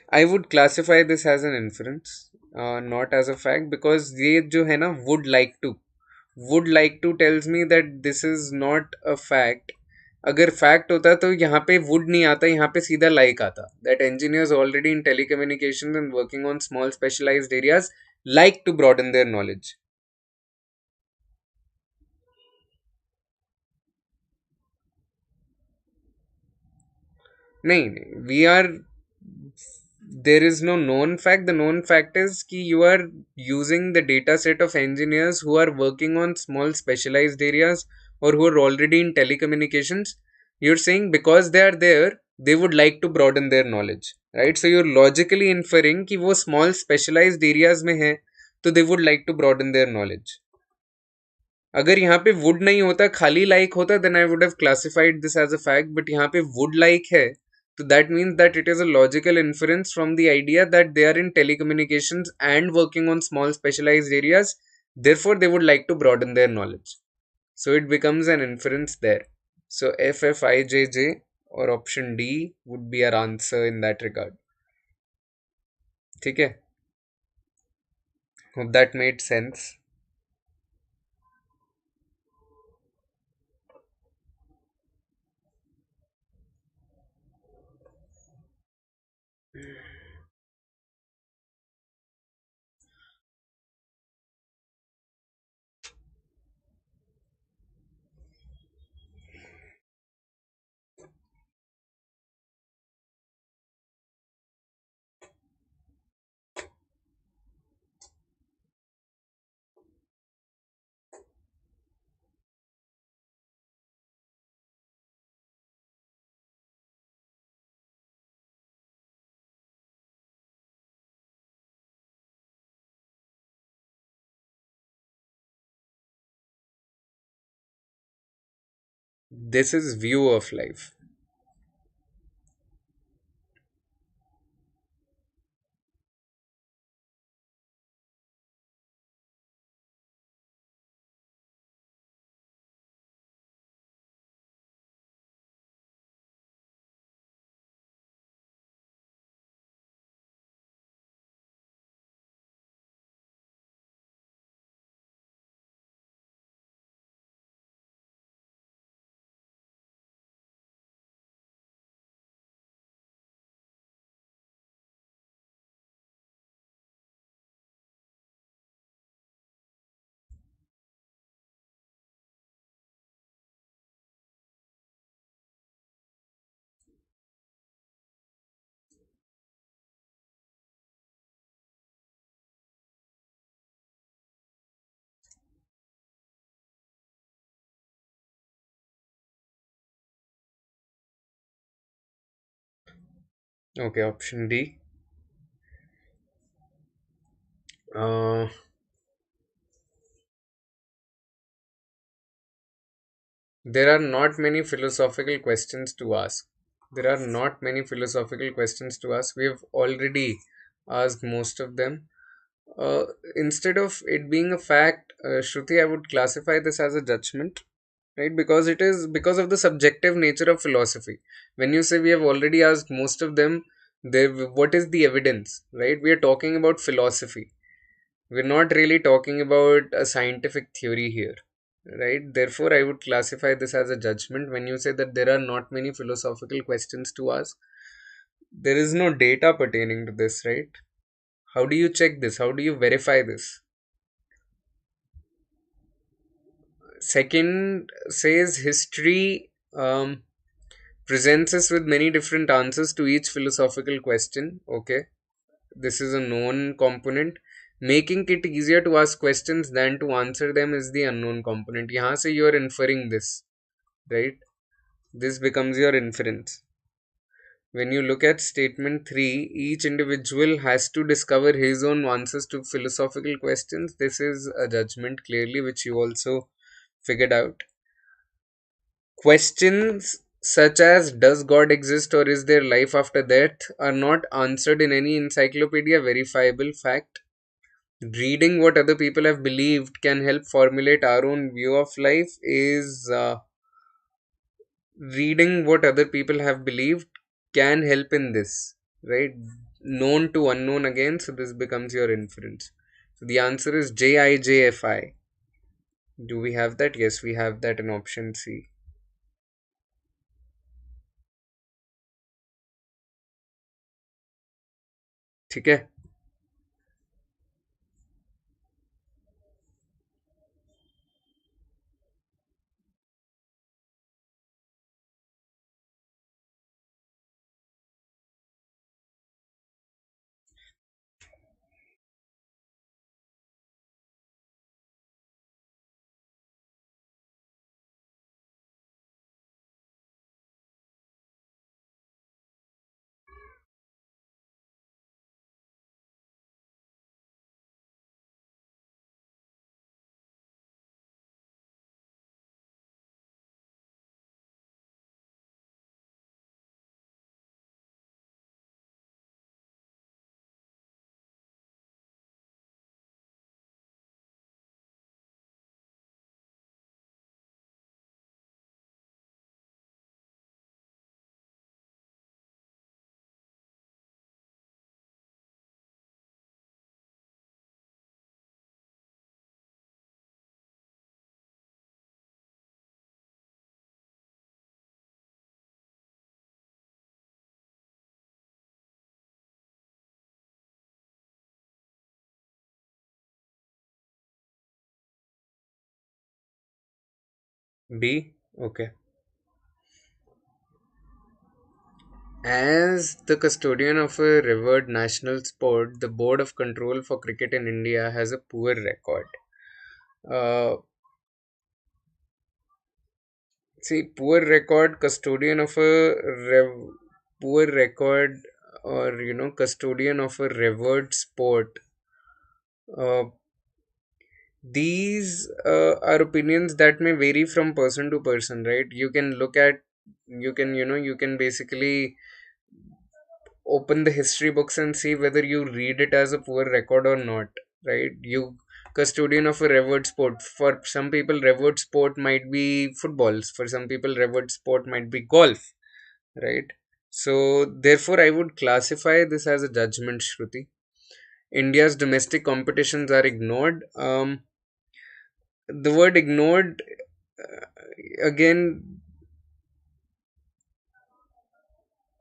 I would classify this as an inference, not as a fact, because ये जो है ना would like to tells me that this is not a fact. अगर fact होता तो यहाँ पे would नहीं आता, यहाँ पे सीधा like आता. That engineers already in telecommunications and working on small specialized areas like to broaden their knowledge. नहीं, we are, there is no known fact. The known fact is कि you are using the data set of engineers who are working on small specialized areas or who are already in telecommunications. You're saying because they are there, they would like to broaden their knowledge, right? So you're logically inferring कि वो small specialized areas में है, तो they would like to broaden their knowledge. अगर यहाँ पे would नहीं होता, खाली like होता, then I would have classified this as a fact, but यहाँ पे would like है, so that means that it is a logical inference from the idea that they are in telecommunications and working on small specialized areas. Therefore, they would like to broaden their knowledge. So it becomes an inference there. So FFIJJ or option D would be our answer in that regard. ठीक है? Hope that made sense. This is view of life. Okay, option D. Uh, there are not many philosophical questions to ask. There are not many philosophical questions to ask. We have already asked most of them. Uh, Instead of it being a fact, Shruti, I would classify this as a judgment, right? Because it is because of the subjective nature of philosophy. When you say we have already asked most of them, What is the evidence, right? We are talking about philosophy. We're not really talking about a scientific theory here, right? Therefore, I would classify this as a judgment. When you say that there are not many philosophical questions to ask, there is no data pertaining to this, right? How do you check this? How do you verify this? Second says history presents us with many different answers to each philosophical question. Okay, this is a known component. Making it easier to ask questions than to answer them is the unknown component. यहाँ से you are inferring this, right? This becomes your inference. When you look at statement 3, each individual has to discover his own answers to philosophical questions. This is a judgment clearly, which you also figured out. Questions such as does God exist or is there life after death are not answered in any encyclopedia verifiable fact. Reading what other people have believed can help formulate our own view of life is reading what other people have believed can help in this, right? Known to unknown again, so this becomes your inference. So the answer is JIJFI. Do we have that? Yes, we have that in option C. ठीक है. B. Okay. As the custodian of a revered national sport, the Board of Control for Cricket in India has a poor record. Uh, Poor record, custodian of a poor record, or custodian of a revered sport. Uh, these are opinions that may vary from person to person, right? You can look at, you can basically open the history books and see whether you read it as a poor record or not, right? You custodian of a revered sport. For some people, revered sport might be footballs. For some people, revered sport might be golf, right? So therefore, I would classify this as a judgment, Shruti. India's domestic competitions are ignored. The word ignored, again,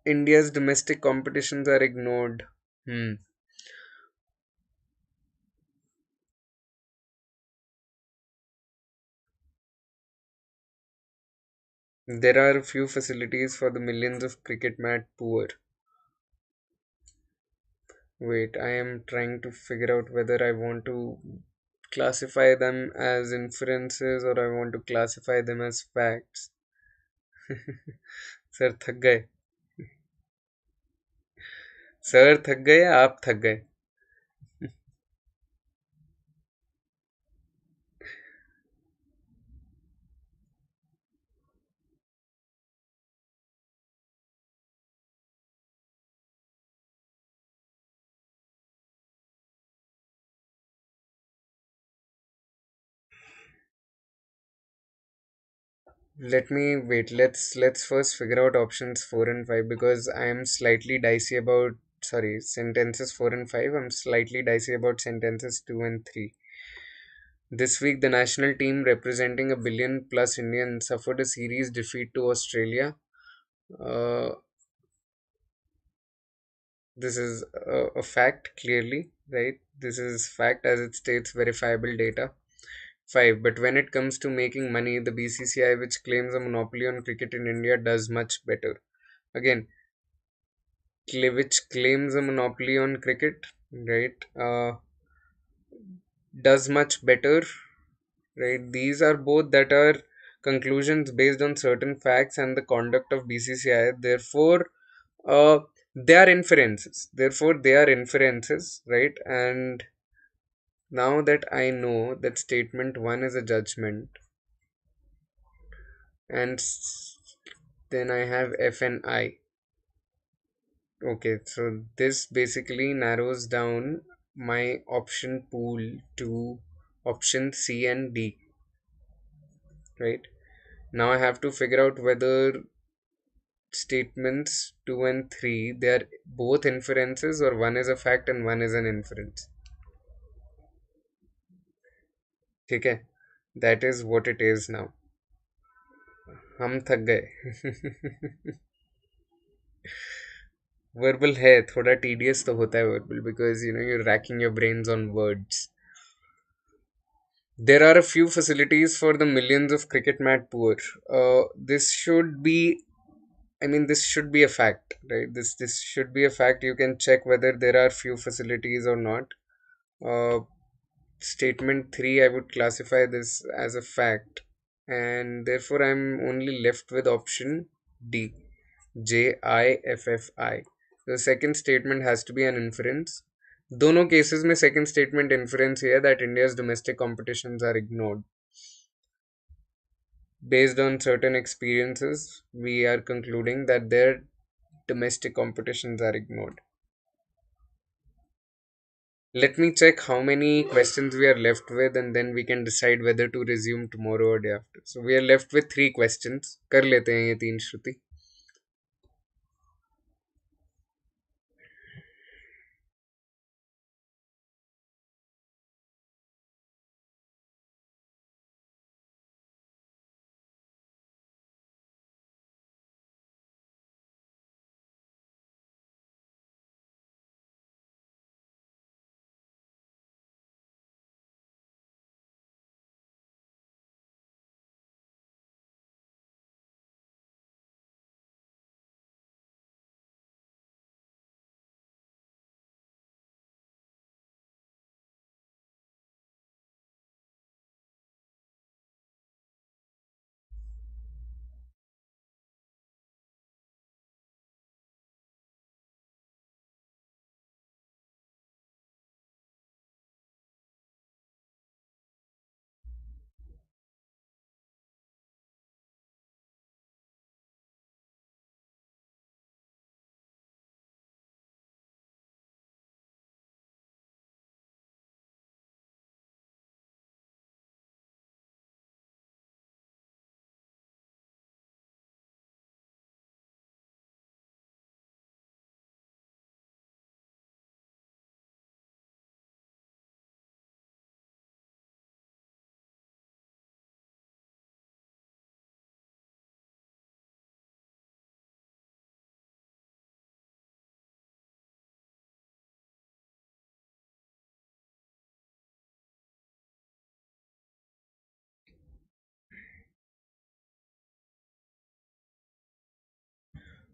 India's domestic competitions are ignored. Hmm. There are few facilities for the millions of cricket mat poor. Wait, I am trying to figure out whether I want to classify them as inferences or I want to classify them as facts. Sir थक गए. Sir थक गए या आप थक गए. Let me wait. Let's first figure out options 4 and 5, because I am slightly dicey about, sorry, sentences 4 and 5. I'm slightly dicey about sentences 2 and 3. This week, the national team representing a billion plus Indians suffered a series defeat to Australia. Uh, this is a fact, clearly, right? This is fact as it states verifiable data. 5. But when it comes to making money, the BCCI, which claims a monopoly on cricket in India, does much better. Again, which claims a monopoly on cricket, right? Does much better, right? These are both that are conclusions based on certain facts and the conduct of BCCI. Therefore, uh, they are inferences. Therefore, they are inferences, right? And now that I know that statement 1 is a judgment, and then I have F and I. Okay, so this basically narrows down my option pool to option C and D, right? Now I have to figure out whether statements 2 and 3, they are both inferences, or one is a fact and one is an inference. Okay, that is what it is now. हम थक गए. Verbal है, थोड़ा tedious तो होता है verbal, because you're racking your brains on words. There are a few facilities for the millions of cricket mat poor. This should be, I mean, this should be a fact, right? This should be a fact. You can check whether there are few facilities or not. Uh, Statement 3, I would classify this as a fact, and therefore I'm only left with option D, JIFFI. The second statement has to be an inference. दोनों cases में second statement inference here that India's domestic competitions are ignored. Based on certain experiences, we are concluding that their domestic competitions are ignored. Let me check how many questions we are left with, and then we can decide whether to resume tomorrow or day after. So we are left with 3 questions. कर लेते हैं ये 3 श्रुति.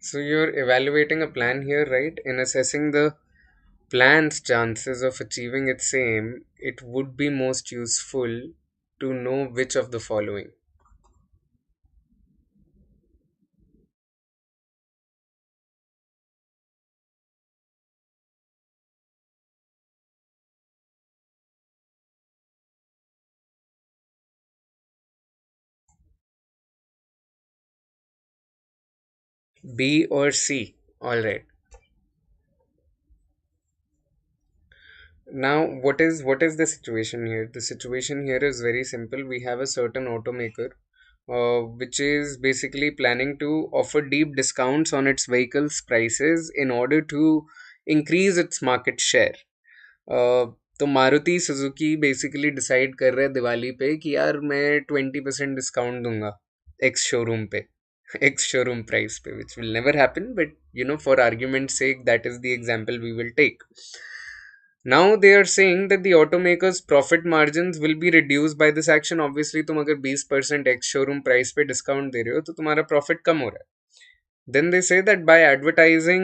So you're evaluating a plan here, right? In assessing the plan's chances of achieving its aim, it would be most useful to know which of the following. B or C. Alright. Now what is the situation here? The situation here is very simple. We have a certain automaker which is basically planning to offer deep discounts on its vehicles' prices in order to increase its market share. तो Maruti Suzuki basically decide कर रहे हैं दिवाली पे कि यार मैं 20% discount दूंगा ex showroom पे, एक्स शोरूम प्राइस पे, which will never happen, but for argument sake that is the example we will take. Now they are saying that the automakers' profit margins will be reduced by this action. Obviously, तुम अगर 20% ex showroom price पे discount दे रहे हो तो तुम्हारा profit कम हो रहा है. Then they say that by advertising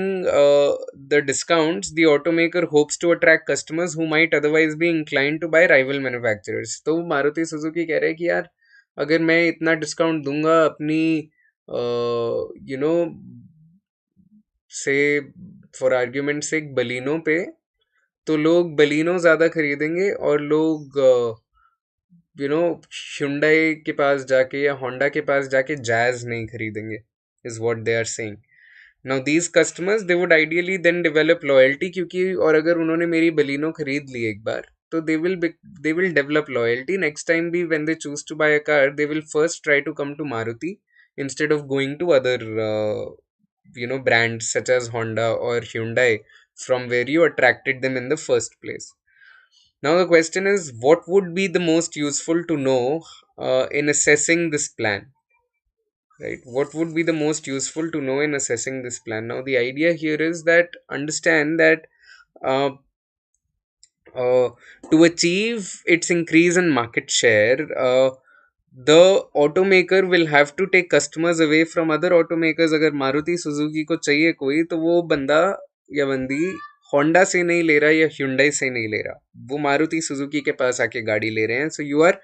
the discounts, the automaker hopes to attract customers who might otherwise be inclined to buy rival manufacturers. तो मारुति सुजुकी कह रहे हैं कि यार अगर मैं इतना डिस्काउंट दूंगा अपनी यू नो से फॉर आर्ग्यूमेंट से बलिनो पे, तो लोग बलिनो ज़्यादा खरीदेंगे और लोग Hyundai के पास जाके या होंडा के पास जाके जैज नहीं खरीदेंगे, is what they are saying. Now these customers they would ideally then develop loyalty, क्योंकि और अगर उन्होंने मेरी बलिनो खरीद ली एक बार तो they will develop loyalty. Next time भी when they choose to buy a car, they will first try to come to Maruti instead of going to other brands such as Honda or Hyundai from where you attracted them in the first place. Now the question is, what would be the most useful to know in assessing this plan? Right? What would be the most useful to know in assessing this plan? Now the idea here is that understand that uh, to achieve its increase in market share, the automaker will have to take customers away from other automakers. अगर Maruti Suzuki को चाहिए कोई तो वो बंदा या बंदी Honda से नहीं ले रहा या Hyundai से नहीं ले रहा, वो मारुति सुजुकी के पास आके गाड़ी ले रहे हैं. So you are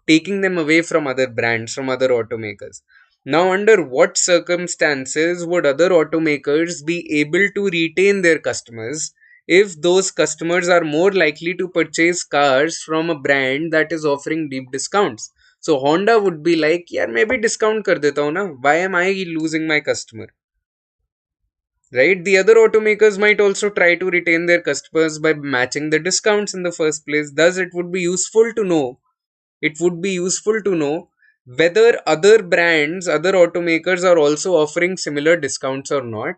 taking them away from other brands, from other automakers. Now, under what circumstances would other automakers be able to retain their customers if those customers are more likely to purchase cars from a brand that is offering deep discounts? So Honda would be like, यार मैं भी discount कर देता हूँ ना, why am I losing my customer? Right? The other automakers might also try to retain their customers by matching the discounts in the first place. Thus, it would be useful to know whether other brands, other automakers are also offering similar discounts or not,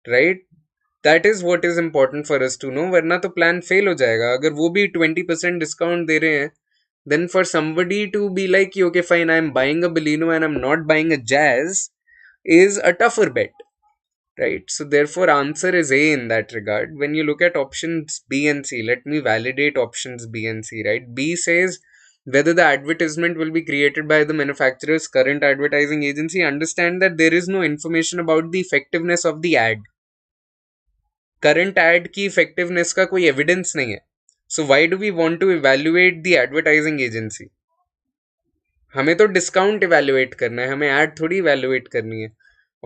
right? That is what is important for us to know. वरना तो plan fail हो जाएगा. अगर वो भी 20% discount दे रहे हैं, then for somebody to be like, okay fine, I am buying a Baleno and I'm not buying a Jazz is a tougher bet. Right, so therefore answer is A in that regard. When you look at options B and C, let me validate options B and C, right? B says whether the advertisement will be created by the manufacturer's current advertising agency. Understand that there is no information about the effectiveness of the ad. Current ad की effectiveness का कोई evidence नहीं है. So why do we want to evaluate the advertising agency? हमें तो discount evaluate करना है, हमें ad थोड़ी evaluate करनी है.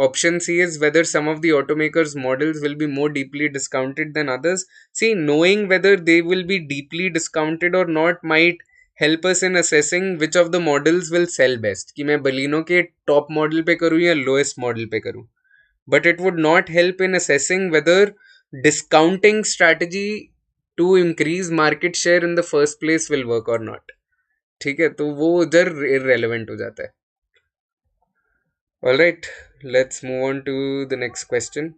Option C is whether some of the automakers' models will be more deeply discounted than others. See, knowing whether they will be deeply discounted or not might help us in assessing which of the models will sell best. कि मैं Baleno के top model पे करूँ या lowest model पे करूँ. But it would not help in assessing whether discounting strategy to increase market share in the first place will work or not. ठीक है, तो वो उधर irrelevant हो जाता है. Alright, let's move on to the next question.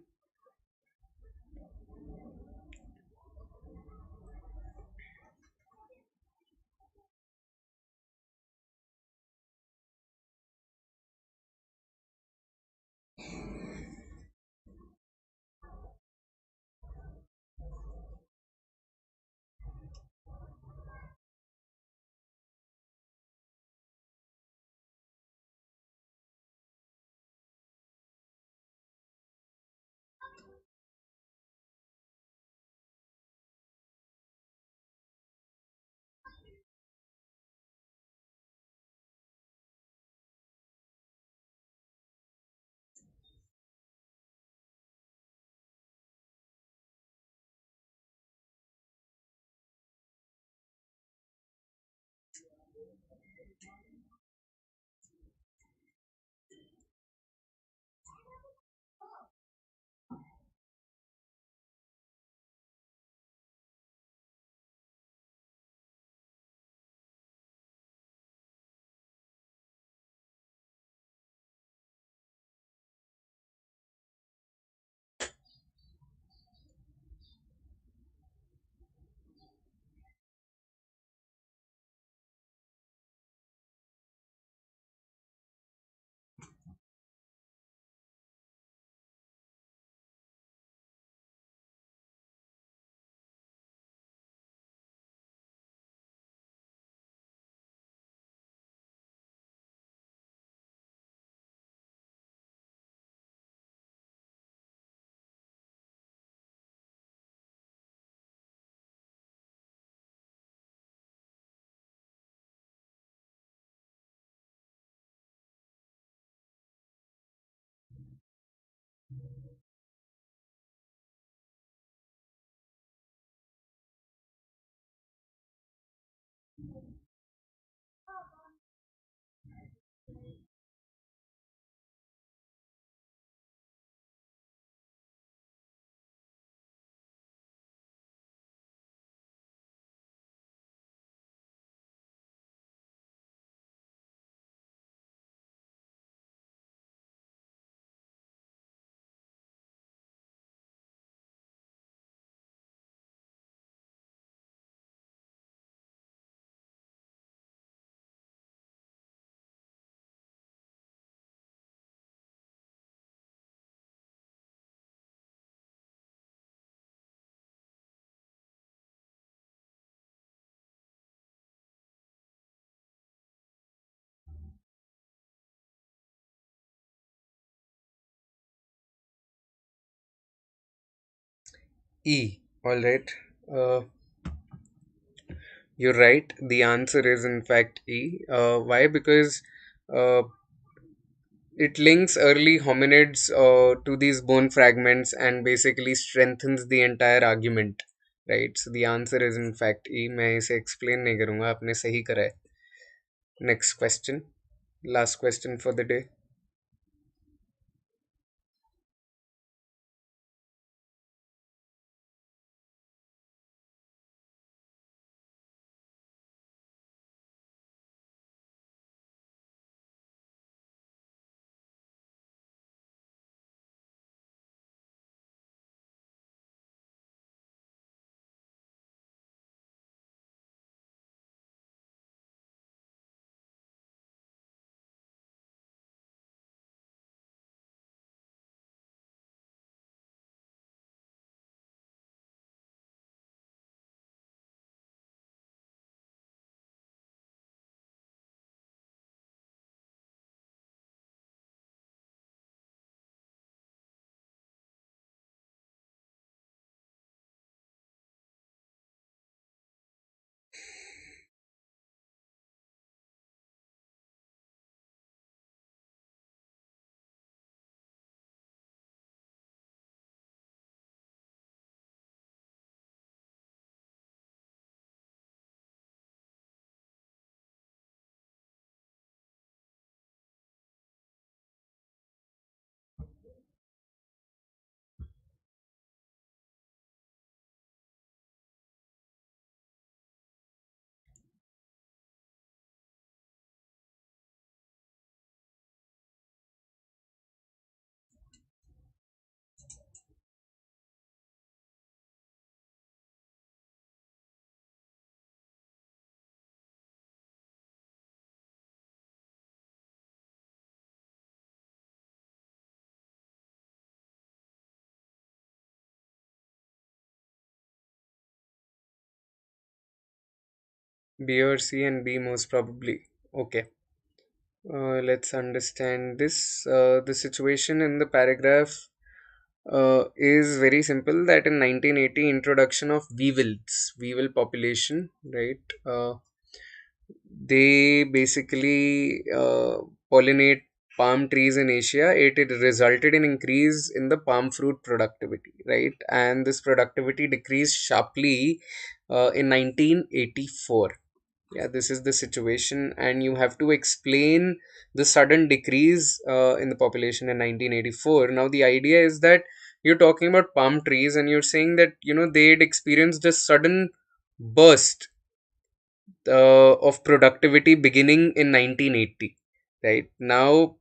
E. All right. Uh, you're right. The answer is in fact E. Why? Because uh, it links early hominids to these bone fragments and basically strengthens the entire argument. Right. So the answer is in fact E. मैं इसे explain नहीं करूँगा. आपने सही करा है. Next question. Last question for the day. B or C, and B most probably. Okay. Let's understand this. The situation in the paragraph is very simple, that in 1980 introduction of weevil population, right? They basically pollinate palm trees in Asia. It resulted in increase in the palm fruit productivity, right? And this productivity decreased sharply in 1984. Yeah, this is the situation, and you have to explain the sudden decrease in the population in 1984. Now, the idea is that you're talking about palm trees, and you're saying that they'd experienced a sudden burst of productivity beginning in 1980. Right now,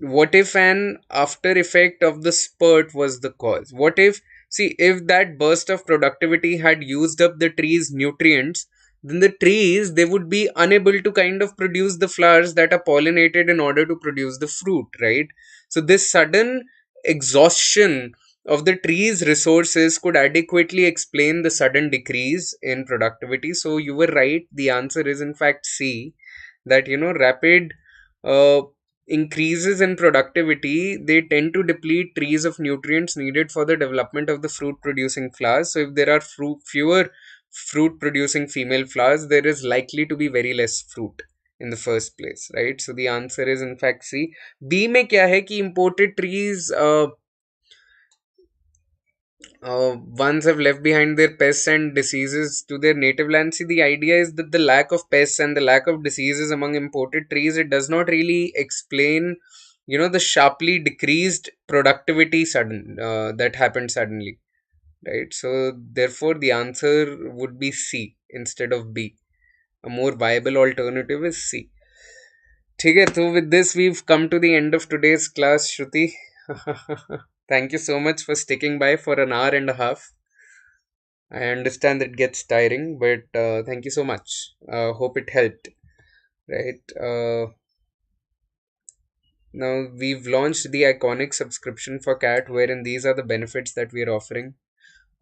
what if an after effect of the spurt was the cause? What if, see, if that burst of productivity had used up the tree's nutrients, then the trees, they would be unable to kind of produce the flowers that are pollinated in order to produce the fruit, right? So this sudden exhaustion of the tree's resources could adequately explain the sudden decrease in productivity. So you were right, the answer is in fact C, that rapid uh, increases in productivity, they tend to deplete trees of nutrients needed for the development of the fruit producing flowers. So if there are fewer fruit producing female flowers, there is likely to be very less fruit in the first place, right? So the answer is in fact C. B में क्या है कि imported trees Ones have left behind their pests and diseases to their native land. See, the idea is that the lack of pests and the lack of diseases among imported trees, it does not really explain, the sharply decreased productivity that happened suddenly, right? So therefore, the answer would be C instead of B. A more viable alternative is C. Okay, so with this, we've come to the end of today's class, Shruti. Thank you so much for sticking by for an hour and a half. I understand it gets tiring, but thank you so much. Hope it helped. Right. Now we've launched the iconic subscription for CAT, wherein these are the benefits that we are offering.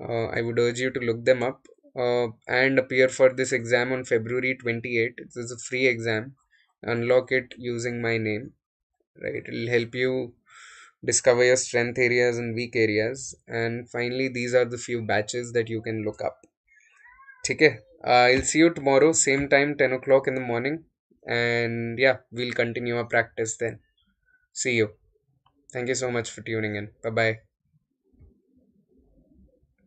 I would urge you to look them up and appear for this exam on February 28th. It is a free exam. Unlock it using my name. Right. It'll help you discover your strength areas and weak areas. And finally, these are the few batches that you can look up. ठीक है. I'll see you tomorrow, same time, 10 o'clock in the morning. And yeah, we'll continue our practice then. See you. Thank you so much for tuning in. Bye bye.